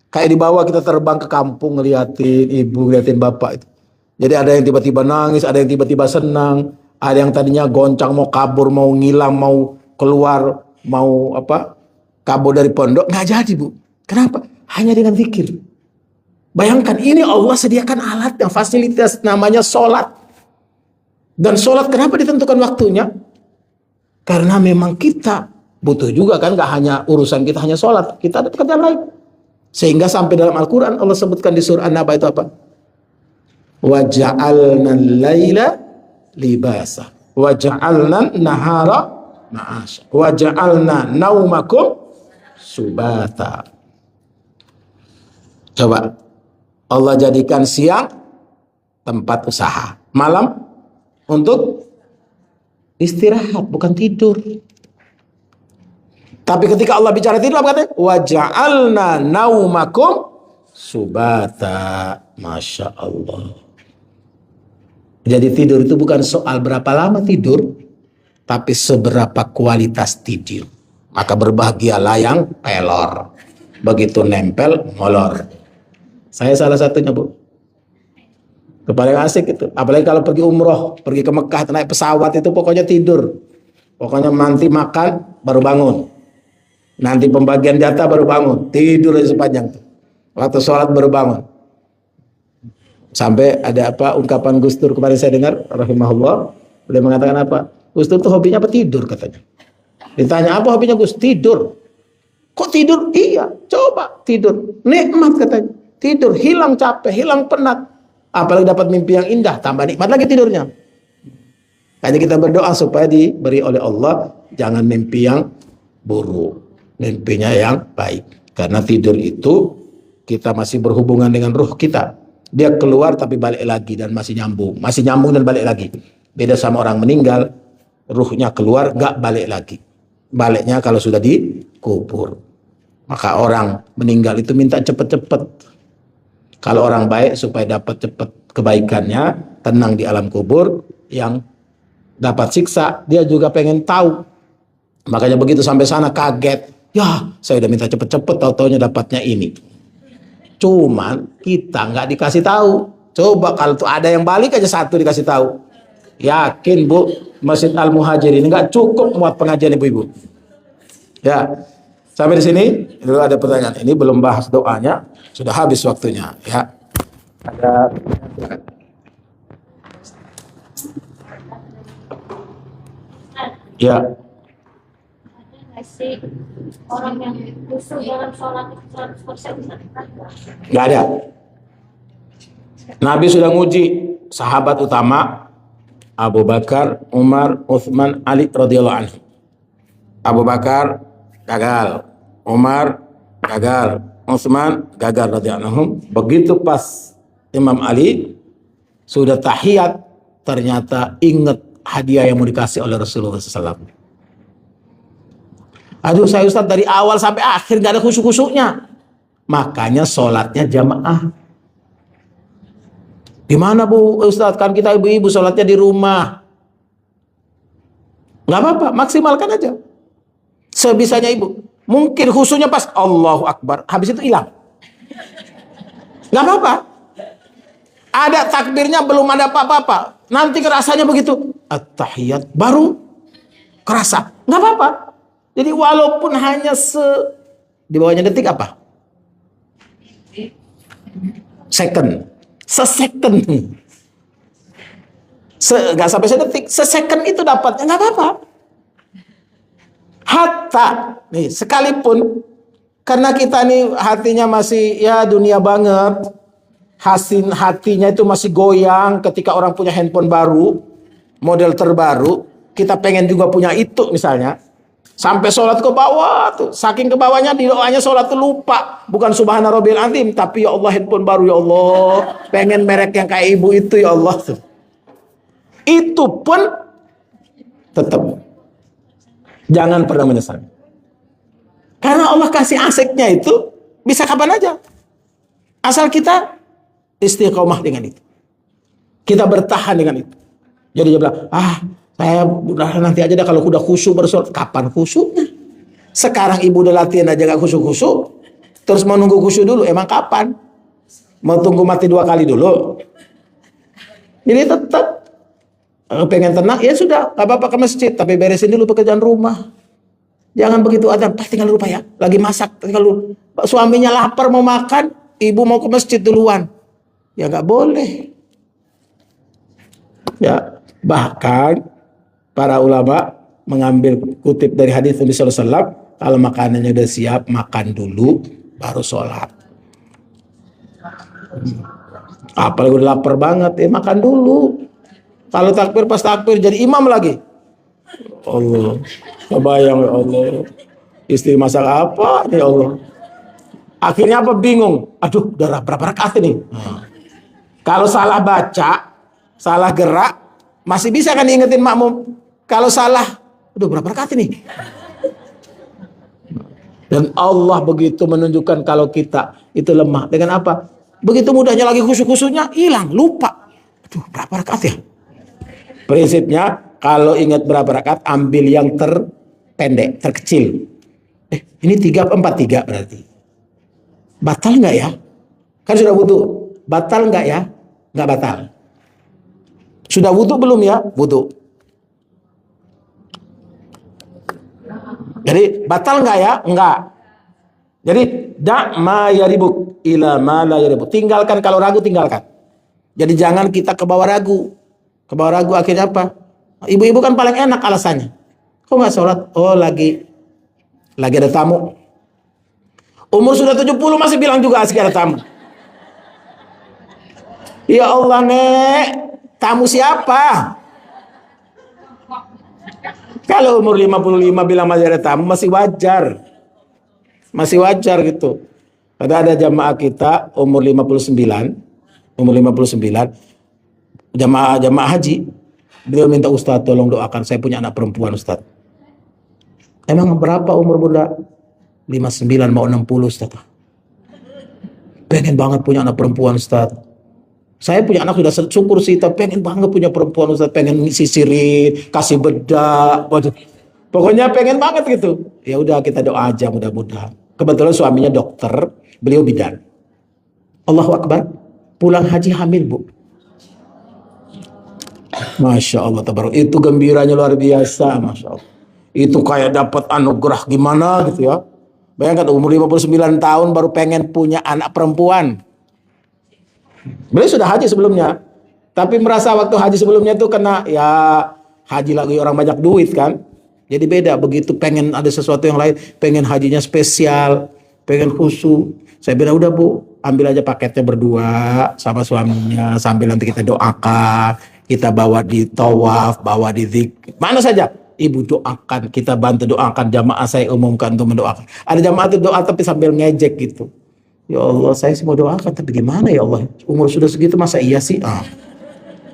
Kayak di bawah kita terbang ke kampung ngeliatin ibu, ngeliatin bapak itu. Jadi ada yang tiba-tiba nangis, ada yang tiba-tiba senang, ada yang tadinya goncang mau kabur, mau ngilang, mau keluar, mau kabur dari pondok, nggak jadi Bu. Kenapa? Hanya dengan zikir. Bayangkan ini Allah sediakan alat yang fasilitas namanya sholat. Dan sholat kenapa ditentukan waktunya? Karena memang kita butuh juga kan, nggak hanya urusan kita hanya sholat, kita ada pekerjaan lain. Sehingga sampai dalam Al-Quran Allah sebutkan di surah An-Naba itu apa? Wa ja'alna al-laila libasa wa ja'alna nahara ma'asha wa ja'alna naumakum subata. Coba Allah jadikan siang tempat usaha, malam untuk istirahat, bukan tidur. Tapi ketika Allah bicara tidur apa katanya? Wa ja'alna naumakum subata. Masya Allah. Jadi tidur itu bukan soal berapa lama tidur, tapi seberapa kualitas tidur. Maka berbahagialah yang pelor. Begitu nempel, molor. Saya salah satunya Bu. Paling asik itu. Apalagi kalau pergi umroh, pergi ke Mekah, naik pesawat itu pokoknya tidur. Pokoknya nanti makan, baru bangun. Nanti pembagian jatah baru bangun. Tidur aja sepanjang itu. Waktu sholat baru bangun. Sampai ada ungkapan Gus Dur kemarin saya dengar, rahimahullah, beliau mengatakan apa? Gus Dur tuh hobinya apa? Tidur katanya. Ditanya apa hobinya Gus? Tidur. Kok tidur? Iya, coba tidur. Nikmat katanya. Tidur, hilang capek, hilang penat. Apalagi dapat mimpi yang indah, tambah nikmat lagi tidurnya. Hanya kita berdoa supaya diberi oleh Allah jangan mimpi yang buruk, mimpinya yang baik. Karena tidur itu kita masih berhubungan dengan ruh kita. Dia keluar tapi balik lagi dan masih nyambung dan balik lagi. Beda sama orang meninggal, ruhnya keluar gak balik lagi. Baliknya kalau sudah dikubur. Maka orang meninggal itu minta cepet-cepet. Kalau orang baik supaya dapat cepat kebaikannya, tenang di alam kubur. Yang dapat siksa, dia juga pengen tahu. Makanya begitu sampai sana kaget. Ya, saya udah minta cepet-cepet, tahu-taunya dapatnya ini. Cuman kita nggak dikasih tahu. Coba kalau tuh ada yang balik aja satu dikasih tahu. Yakin Bu, Masjid Al-Muhajir ini nggak cukup muat pengajian ibu-ibu. Ya. Sampai di sini dulu ada pertanyaan. Ini belum bahas doanya, sudah habis waktunya. Ya, ada. Ya. Ada nggak sih orang yang khusyuk dalam sholat itu 100% bisa dikatakan? Nggak ada. Nabi sudah nguji sahabat utama Abu Bakar, Umar, Utsman, Ali radhiyallahu anhu. Abu Bakar gagal. Umar gagal. Utsman gagal radhiyallahu anhu. Begitu pas Imam Ali sudah tahiyat, ternyata ingat hadiah yang mau dikasih oleh Rasulullah SAW. Aduh saya Ustaz dari awal sampai akhir gak ada khusyuk-khusyuknya. Makanya sholatnya jamaah. Gimana Bu Ustaz, kan kita ibu-ibu sholatnya di rumah. Gak apa-apa, maksimalkan aja sebisanya ibu. Mungkin khusyuknya pas Allahu Akbar, habis itu hilang. Gak apa-apa. Ada takbirnya belum ada apa-apa, nanti kerasanya begitu at-tahiyat baru kerasa. Gak apa-apa. Jadi walaupun hanya di bawahnya detik apa? Second. Sesecond. Gak sampai sedetik. Sesecond itu dapatnya gak apa-apa. Hatta nih sekalipun karena kita nih hatinya masih ya dunia banget. Hatinya itu masih goyang ketika orang punya handphone baru, model terbaru, kita pengen juga punya itu misalnya. Sampai sholat ke bawah tuh, saking ke bawahnya di doanya sholat tuh lupa, bukan subhana rabbil azim, tapi ya Allah handphone baru ya Allah, pengen merek yang kayak ibu itu ya Allah tuh. Itu pun tetap jangan pernah menyesal. Karena Allah kasih asetnya itu bisa kapan aja. Asal kita istiqomah dengan itu. Kita bertahan dengan itu. Jadi dia bilang, saya udah nanti aja dah kalau udah khusyuk bersolat. Kapan khusyuknya? Sekarang ibu udah latihan aja gak khusyuk-khusyuk. Terus mau nunggu khusyuk dulu, emang kapan? Mau tunggu mati 2 kali dulu? Jadi tetap pengen tenang, ya sudah, gak apa-apa ke masjid, tapi beresin dulu pekerjaan rumah. Jangan begitu ada, tinggal lupa ya, lagi masak, tinggal dulu. Suaminya lapar mau makan, ibu mau ke masjid duluan. Ya gak boleh. Ya, bahkan para ulama mengambil kutip dari hadis Nabi SAW, kalau makanannya udah siap, makan dulu, baru sholat. Apalagi udah lapar banget, makan dulu. Kalau takbir pas takbir jadi imam lagi. Allah, kebayang ya Allah. Istri masak apa nih Allah. Akhirnya apa bingung. Aduh, udah berapa rakaat ini? Kalau salah baca, salah gerak, masih bisa kan diingetin makmum. Kalau salah, udah berapa rakaat ini? Dan Allah begitu menunjukkan kalau kita itu lemah. Dengan apa? Begitu mudahnya lagi khusyuk-khusyuknya, hilang, lupa. Aduh, berapa rakaat ya? Prinsipnya, kalau ingat berapa rakaat, ambil yang terpendek, terkecil. Ini 3, 4, 3 berarti. Batal nggak ya? Kan sudah wudu. Batal nggak ya? Nggak batal. Sudah wudu belum ya? Wudu. Jadi batal nggak ya? Enggak. Jadi da' ma yaribuk ila ma la yaribuk. Tinggalkan kalau ragu, tinggalkan. Jadi jangan kita ke bawah ragu. Ke bawah ragu akhirnya apa? Ibu-ibu kan paling enak alasannya. Kok nggak sholat? Oh lagi ada tamu. Umur sudah 70 masih bilang juga asik ada tamu. Ya Allah Nek, tamu siapa? Kalau umur 55 bilang masih ada tamu, masih wajar. Masih wajar gitu. Ada jamaah kita umur 59, jamaah haji. Beliau minta Ustadz tolong doakan, saya punya anak perempuan Ustadz. Emang berapa umur Bunda? 59 mau 60 Ustadz. Pengen banget punya anak perempuan Ustadz. Saya punya anak sudah syukur sih, tapi pengen banget punya perempuan Ustadz. Pengen sisirin, kasih bedak. Waduh. Pokoknya pengen banget gitu. Ya udah kita doa aja mudah-mudahan. Kebetulan suaminya dokter, beliau bidan. Allahu Akbar. Pulang haji hamil Bu. Masya Allah tabarak. Itu gembiranya luar biasa, Masya Allah. Itu kayak dapat anugerah gimana gitu ya. Bayangkan umur 59 tahun baru pengen punya anak perempuan. Beliau sudah haji sebelumnya. Tapi merasa waktu haji sebelumnya itu kena ya haji lagi orang banyak duit kan. Jadi beda, begitu pengen ada sesuatu yang lain, pengen hajinya spesial, pengen khusyuk. Saya bilang udah Bu, ambil aja paketnya berdua sama suaminya sambil nanti kita doakan, kita bawa di tawaf, bawa di zikir, mana saja. ibu doakan, kita bantu doakan, jamaah saya umumkan untuk mendoakan. Ada jamaah itu doa tapi sambil ngejek gitu. Ya Allah, saya semua doakan tapi gimana ya Allah, umur sudah segitu masa iya sih?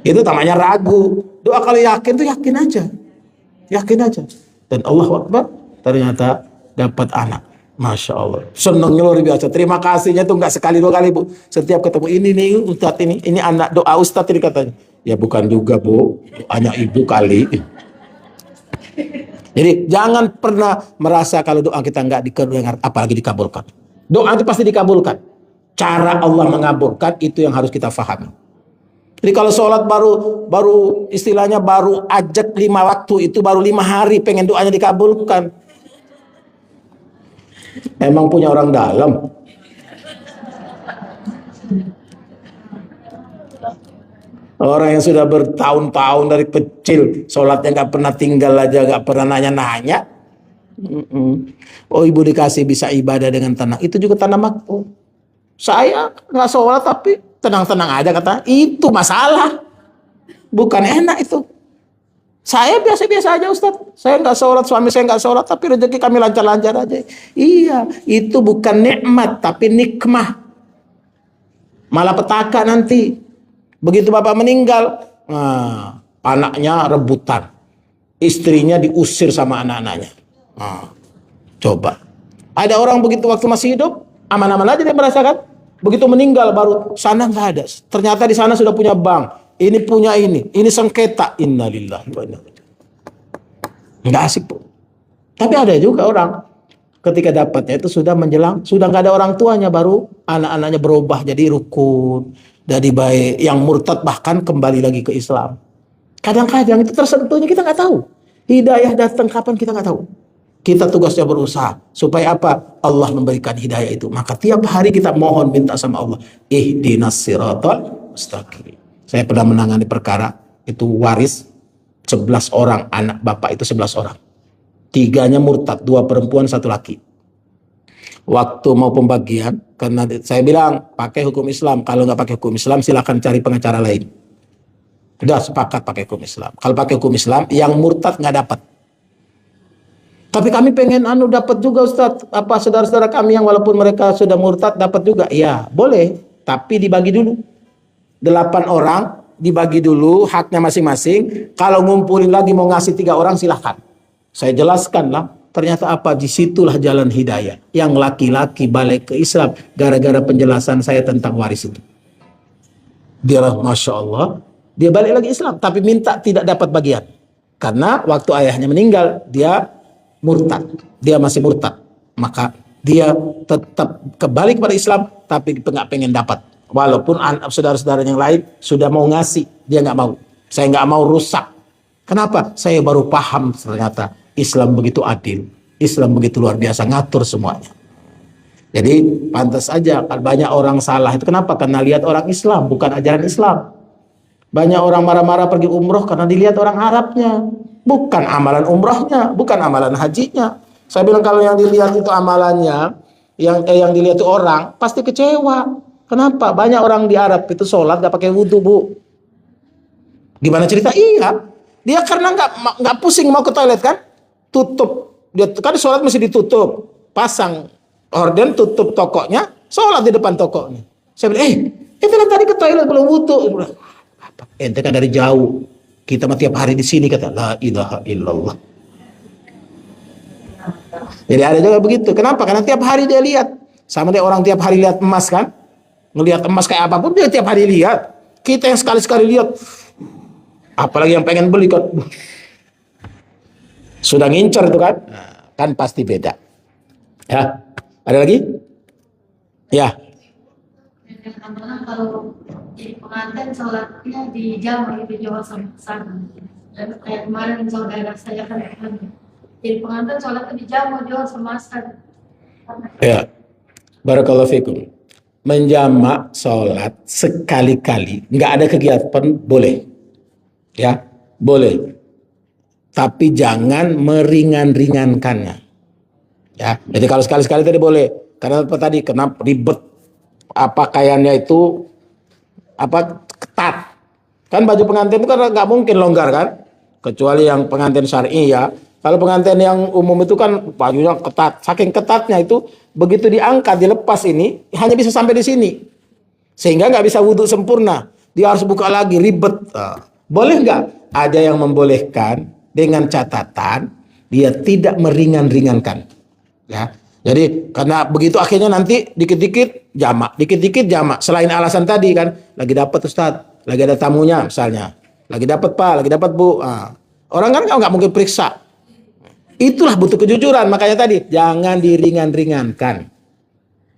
Itu namanya ragu. Doa kalau yakin tuh yakin aja, dan Allah Akbar, ternyata dapat anak. Masya Allah, senangnya luar biasa. Terima kasihnya tuh nggak sekali dua kali Bu. Setiap ketemu ini nih Ustadz, ini anak doa Ustadz ini katanya. Ya bukan juga Bu, doanya ibu kali. Jadi jangan pernah merasa kalau doa kita nggak didengar, apalagi dikabulkan. Doa itu pasti dikabulkan. Cara Allah mengabulkan itu yang harus kita fahami. Jadi kalau sholat baru istilahnya baru ajak 5 waktu, itu baru 5 hari pengen doanya dikabulkan. Emang punya orang dalam. Orang yang sudah bertahun-tahun dari kecil sholatnya nggak pernah tinggal aja, nggak pernah nanya-nanya. Oh ibu dikasih bisa ibadah dengan tenang, itu juga tanda makmur. Saya nggak sholat tapi tenang-tenang aja kata, itu masalah, bukan enak itu. Saya biasa-biasa aja Ustaz, saya nggak sholat, suami saya nggak sholat, tapi rezeki kami lancar-lancar aja. Iya, itu bukan nikmat tapi nikmah, malah petaka nanti. Begitu bapak meninggal, anaknya rebutan, istrinya diusir sama anak-anaknya. Coba, ada orang begitu waktu masih hidup aman-aman aja dia merasakan, begitu meninggal baru sana nggak ada. Ternyata di sana sudah punya bank, ini punya ini sengketa. Innalillahi wa inna ilaihi raji'un. Nggak asik Bu. Tapi ada juga orang ketika dapatnya itu sudah menjelang, sudah nggak ada orang tuanya, baru anak-anaknya berubah jadi rukun, dari baik, yang murtad bahkan kembali lagi ke Islam. Kadang-kadang itu tersentuhnya kita nggak tahu. Hidayah datang kapan kita nggak tahu. Kita tugasnya berusaha supaya apa? Allah memberikan hidayah itu. Maka tiap hari kita mohon, minta sama Allah, ihdinas siratal mustaqim. Saya pernah menangani perkara itu waris 11 orang, anak bapak itu 11 orang. 3-nya murtad, 2 perempuan, 1 laki. Waktu mau pembagian, karena saya bilang pakai hukum Islam. Kalau nggak pakai hukum Islam silakan cari pengacara lain. Udah sepakat pakai hukum Islam. Kalau pakai hukum Islam, yang murtad nggak dapat. Tapi kami pengen dapat juga Ustadz, apa saudara-saudara kami yang walaupun mereka sudah murtad dapat juga. Ya boleh, tapi dibagi dulu. 8 orang dibagi dulu haknya masing-masing. Kalau ngumpulin lagi mau ngasih 3 orang silahkan. Saya jelaskan lah. Ternyata apa? Disitulah jalan hidayah. Yang laki-laki balik ke Islam gara-gara penjelasan saya tentang waris itu. Dia Masya Allah, dia balik lagi Islam, tapi minta tidak dapat bagian. Karena waktu ayahnya meninggal, dia murtad. Dia masih murtad. Maka dia tetap kembali kepada Islam, tapi nggak pengen dapat. Walaupun saudara-saudara yang lain sudah mau ngasih, dia nggak mau. Saya nggak mau rusak. Kenapa? Saya baru paham ternyata Islam begitu adil, Islam begitu luar biasa, ngatur semuanya. Jadi pantas aja banyak orang salah itu. Kenapa? Karena lihat orang Islam, bukan ajaran Islam. Banyak orang marah-marah pergi umroh karena dilihat orang Arabnya, bukan amalan umrohnya, bukan amalan hajinya. Saya bilang kalau yang dilihat itu amalannya, yang dilihat itu orang, pasti kecewa. Kenapa? Banyak orang di Arab itu sholat gak pakai wudhu Bu. Gimana cerita? Iya, dia karena nggak pusing mau ke toilet kan, tutup. Dia kan sholat mesti ditutup, pasang orden, tutup tokonya, sholat di depan tokonya. Saya bilang, itu kan tadi ke toilet belum wudhu. Ente kan dari jauh, kita mah tiap hari di sini, kata la ilaha illallah. Jadi ada juga begitu. Kenapa? Karena tiap hari dia lihat. Sama dia orang tiap hari lihat emas kan, ngelihat emas kayak apapun dia tiap hari lihat. Kita yang sekali-sekali lihat, apalagi yang pengen beli kan, sudah ngincer itu kan, kan pasti beda. Ya, ada lagi? Ya. Kalau di pengantin sholatnya di Jawa itu Jawa sama sana. Dan kayak kemarin saudara saya kan jadi pengantin sholatnya di Jawa sama sana. Ya, barakallahu fikum. Menjamak sholat sekali-kali, nggak ada kegiatan boleh, ya boleh. Tapi jangan meringan-ringankannya. Ya, jadi kalau sekali-sekali tadi boleh. Karena apa tadi? Kenapa ribet? Pakaiannya itu ketat. Kan baju pengantin itu kan nggak mungkin longgar kan? Kecuali yang pengantin syar'i ya. Kalau pengantin yang umum itu kan bajunya ketat. Saking ketatnya itu begitu diangkat, dilepas ini hanya bisa sampai di sini. Sehingga nggak bisa wudhu sempurna. Dia harus buka lagi, ribet. Boleh nggak? Ada yang membolehkan dengan catatan dia tidak meringan-ringankan. Ya. Jadi karena begitu akhirnya nanti dikit-dikit jamak, dikit-dikit jamak. Selain alasan tadi kan, lagi dapat Ustadz, lagi ada tamunya misalnya, lagi dapat Pak, lagi dapat Bu. Orang kan nggak mungkin periksa. Itulah butuh kejujuran. Makanya tadi jangan diringan-ringankan.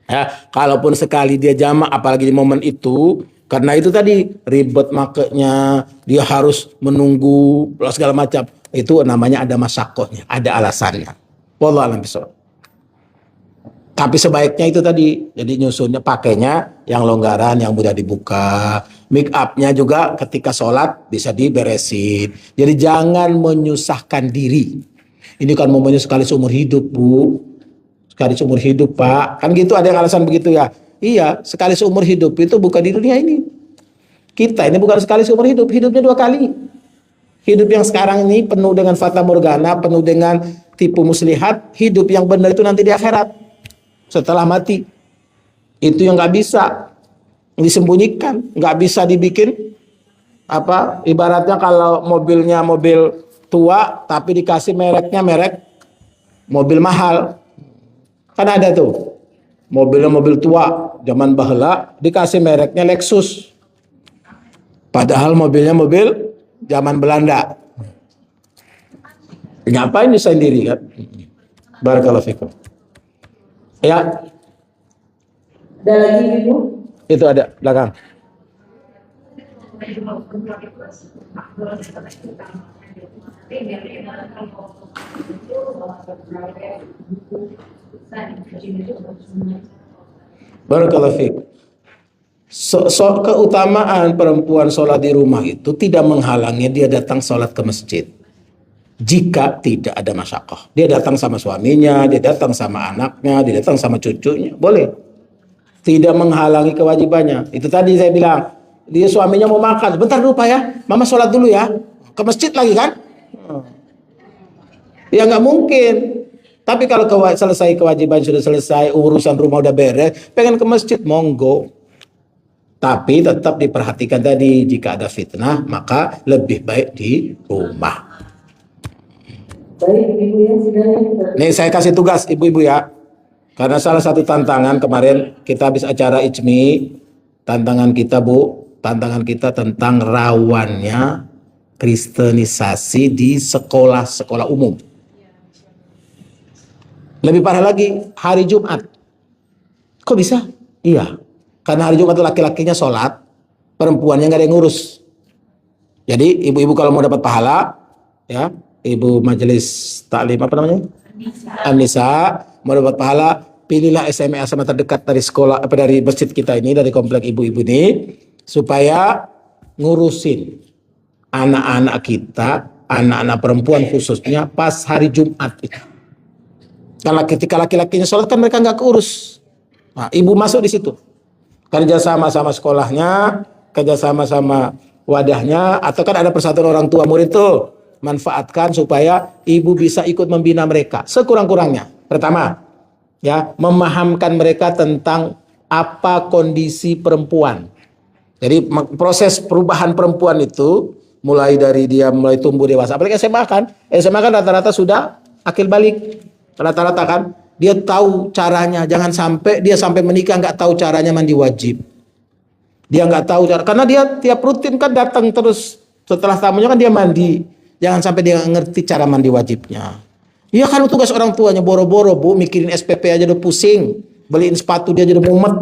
Ya, kalaupun sekali dia jamak, apalagi di momen itu, karena itu tadi ribet makanya, dia harus menunggu segala macam. Itu namanya ada masyakohnya, ada alasannya. Wallahu a'lam bishawab. Tapi sebaiknya itu tadi, jadi nyusunnya pakainya yang longgaran, yang mudah dibuka. Make upnya juga ketika sholat bisa diberesin. Jadi jangan menyusahkan diri. Ini kan momennya sekali seumur hidup, Bu. Sekali seumur hidup, Pak. Kan gitu, ada yang alasan begitu ya. Iya, sekali seumur hidup itu bukan di dunia ini. Kita ini bukan sekali seumur hidup, hidupnya 2 kali. Hidup yang sekarang ini penuh dengan fata morgana, penuh dengan tipu muslihat. Hidup yang benar itu nanti di akhirat. Setelah mati. Itu yang nggak bisa disembunyikan, nggak bisa dibikin apa, ibaratnya kalau mobilnya mobil tua tapi dikasih mereknya merek mobil mahal. Kan ada tuh mobilnya mobil tua zaman baheula dikasih mereknya Lexus. Padahal mobilnya mobil zaman Belanda. Ngapain desain diri kan? Barakallahu fikum. Ya. Ada lagi Ibu? Itu ada belakang. Barakallahu fiik. Keutamaan perempuan sholat di rumah itu tidak menghalangi dia datang sholat ke masjid. Jika tidak ada masyakoh. Dia datang sama suaminya, dia datang sama anaknya, dia datang sama cucunya. Boleh. Tidak menghalangi kewajibannya. Itu tadi saya bilang. Dia suaminya mau makan. Bentar dulu Pak ya. Mama sholat dulu ya. Ke masjid lagi kan? Ya nggak mungkin. Tapi kalau selesai kewajiban sudah selesai, urusan rumah udah beres, pengen ke masjid, monggo. Tapi tetap diperhatikan tadi, jika ada fitnah, maka lebih baik di rumah. Baik Ibu ya, silakan. Nih saya kasih tugas ibu-ibu ya. Karena salah satu tantangan kemarin kita habis acara IJMI, tantangan kita Bu, tantangan kita tentang rawannya kristenisasi di sekolah-sekolah umum. Lebih parah lagi, hari Jumat. Kok bisa? Iya. Karena hari Jumat itu laki-lakinya sholat, perempuannya nggak ada yang ngurus. Jadi ibu-ibu kalau mau dapat pahala, ya, ibu majelis taklim apa namanya? An-Nisa, mau dapat pahala, pilihlah SMA terdekat dari sekolah, dari masjid kita ini, dari komplek ibu-ibu ini, supaya ngurusin anak-anak kita, anak-anak perempuan khususnya pas hari Jumat itu. Karena ketika laki-lakinya sholat kan mereka nggak keurus. Nah, ibu masuk di situ. Kerja sama sekolahnya, kerja sama wadahnya, atau kan ada persatuan orang tua murid tuh. Manfaatkan supaya ibu bisa ikut membina mereka sekurang-kurangnya. Pertama, ya, memahamkan mereka tentang apa kondisi perempuan. Jadi proses perubahan perempuan itu mulai dari dia mulai tumbuh dewasa. Apalagi SMA kan rata-rata sudah akil balik. Rata-rata kan dia tahu caranya. Jangan sampai dia sampai menikah nggak tahu caranya mandi wajib. Dia nggak tahu cara, karena dia tiap rutin kan datang terus setelah tamunya kan dia mandi. Jangan sampai dia ngerti cara mandi wajibnya. Iya kan tugas orang tuanya boro-boro Bu, mikirin SPP aja udah pusing, beliin sepatu dia aja udah mumet.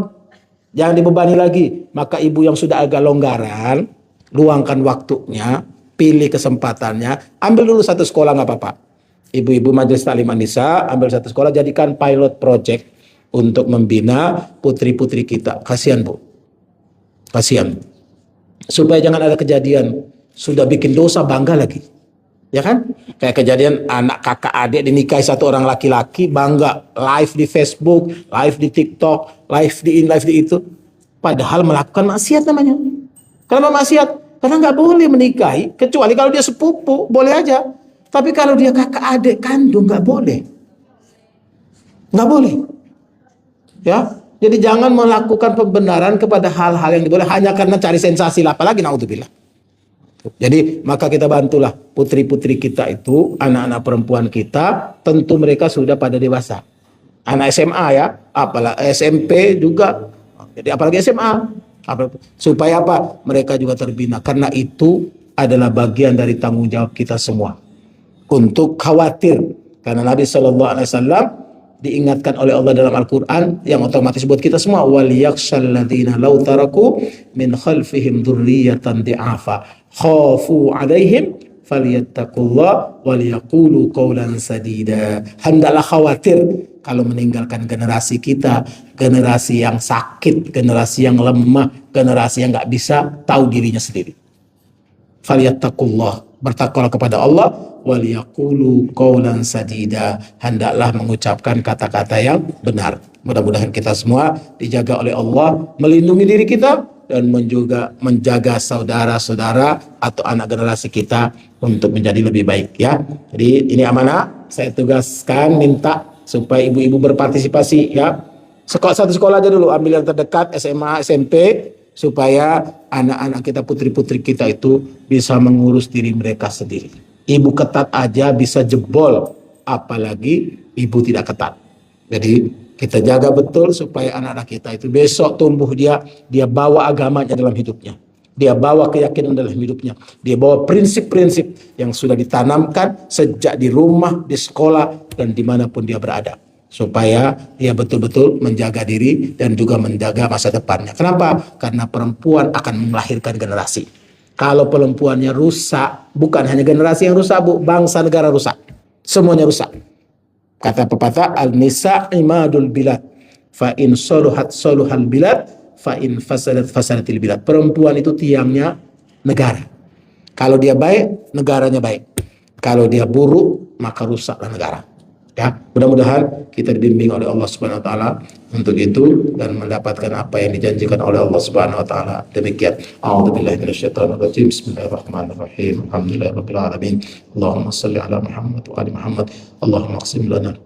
Jangan dibebani lagi. Maka ibu yang sudah agak longgaran, luangkan waktunya, pilih kesempatannya, ambil dulu satu sekolah nggak apa-apa. Ibu-ibu majelis taklim An-Nisa, ambil satu sekolah, jadikan pilot project untuk membina putri-putri kita. Kasihan Bu, kasihan. Supaya jangan ada kejadian sudah bikin dosa bangga lagi. Ya kan? Kayak kejadian anak kakak adik dinikahi satu orang laki-laki, bangga live di Facebook, live di TikTok, live di itu. Padahal melakukan maksiat namanya. Kenapa maksiat? Karena nggak boleh menikahi, kecuali kalau dia sepupu, boleh aja. Tapi kalau dia kakak adik kandung, nggak boleh. Nggak boleh. Ya, jadi jangan melakukan pembenaran kepada hal-hal yang diboleh hanya karena cari sensasi lah, apalagi naudzubillah. Jadi maka kita bantulah putri-putri kita itu, anak-anak perempuan kita, tentu mereka sudah pada dewasa. Anak SMA ya, apalagi SMP juga. Jadi apalagi SMA. Supaya apa? Mereka juga terbina. Karena itu adalah bagian dari tanggung jawab kita semua. Untuk khawatir. Karena Nabi SAW diingatkan oleh Allah dalam Al-Quran yang otomatis buat kita semua, وَلْيَخْشَى الَّذِينَ لَوْ تَرَكُوا مِنْ خَلْفِهِمْ ذُرِّيَّةً ضِعَافًا خَافُوا عَلَيْهِمْ فَلْيَتَّقُوا اللَّهَ وَلْيَقُولُوا قَوْلًا سَدِيدًا. Hendaklah khawatir kalau meninggalkan generasi kita, generasi yang sakit, generasi yang lemah, generasi yang nggak bisa tahu dirinya sendiri. Falyattaqullah, bertakwalah kepada Allah, waliyaqulu qawlan sadida, hendaklah mengucapkan kata-kata yang benar. Mudah-mudahan kita semua dijaga oleh Allah, melindungi diri kita dan juga menjaga saudara-saudara atau anak generasi kita untuk menjadi lebih baik ya. Jadi ini amanah, saya tugaskan minta supaya ibu-ibu berpartisipasi ya. Satu sekolah aja dulu, ambil yang terdekat SMA, SMP, supaya anak-anak kita, putri-putri kita itu bisa mengurus diri mereka sendiri. Ibu ketat aja bisa jebol, apalagi ibu tidak ketat. Jadi kita jaga betul supaya anak-anak kita itu besok tumbuh dia bawa agamanya dalam hidupnya. Dia bawa keyakinan dalam hidupnya. Dia bawa prinsip-prinsip yang sudah ditanamkan sejak di rumah, di sekolah, dan dimanapun dia berada. Supaya dia betul-betul menjaga diri dan juga menjaga masa depannya. Kenapa? Karena perempuan akan melahirkan generasi. Kalau perempuannya rusak, bukan hanya generasi yang rusak, Bu, bangsa negara rusak. Semuanya rusak. Kata pepatah, al-nisa imadul bilad. Fa in soluhat soluhal bilad, fa in fasadat fasadatil bilad. Perempuan itu tiangnya negara. Kalau dia baik, negaranya baik. Kalau dia buruk, maka rusaklah negara. Ya, mudah-mudahan kita dibimbing oleh Allah Subhanahu wa taala untuk itu dan mendapatkan apa yang dijanjikan oleh Allah Subhanahu wa taala. Demikian. A'udzubillahi minasyaitonir rajim. Bismillahirrahmanirrahim. Alhamdulillahirabbil alamin. Allahumma shalli ala Muhammad wa ali Muhammad. Allahumma qsim lana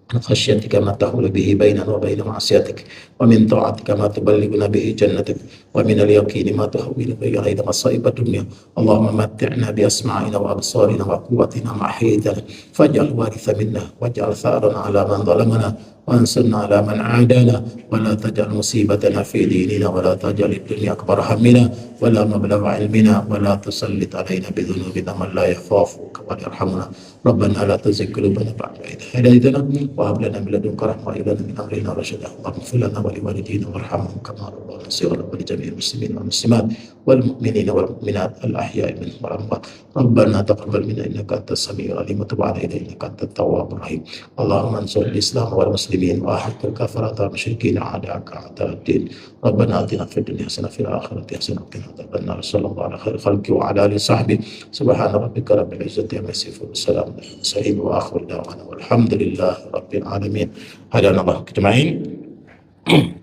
من خشيتك ما تحول به بيننا وبين معصيتك ومن طاعتك ما تبلغنا به جنتك ومن اليقين ما تهون به علينا مصائب الدنيا اللهم متعنا بأسماعنا وأبصارنا وقوتنا ما أحييتنا فاجعل الوارث منا واجعل ثأرنا على من ظلمنا وانصرنا على من عادانا ولا تجعل مصيبتنا في ديننا ولا تجعل الدنيا أكبر همنا ولا مبلغ علمنا ولا تسلط علينا بذنوبنا من لا يخافك ولا يرحمنا ربنا لا تزغ قلوبنا بعد إذ هديتنا وهب لنا من لدنك رحمة وهب لنا من أمرنا رشدا اللهم اغفر لنا ولوالدينا وارحمهم كما ربونا صغارا ولجميع المسلمين والمسلمات والمؤمنين والمؤمنات الأحياء منهم والأموات ربنا تقبل منا إنك أنت السميع العليم وتب علينا إنك أنت التواب الرحيم اللهم انصر الإسلام والمسلمين وأحق الكفرة والمشركين أعداءك أعداء الدين ربنا آتنا في الدنيا حسنة في الآخرة حسنة وقنا عذاب النار صلى الله على خير خلقه وعلى آله وصحبه سبحان ربك رب العزة عما يصفون والسلام على المرسلين وآخر دعوانا والحمد لله رب العالمين هدانا الله أجمعين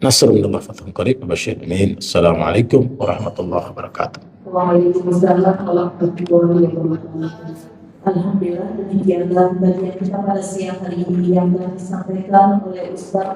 نصر من الله فتح قريب وبشر آمين السلام عليكم ورحمة الله وبركاته. Waalaikumsalam warahmatullahi wabarakatuh. Alhamdulillah demikianlah bagian kita pada siang hari ini yang telah disampaikan oleh Ustaz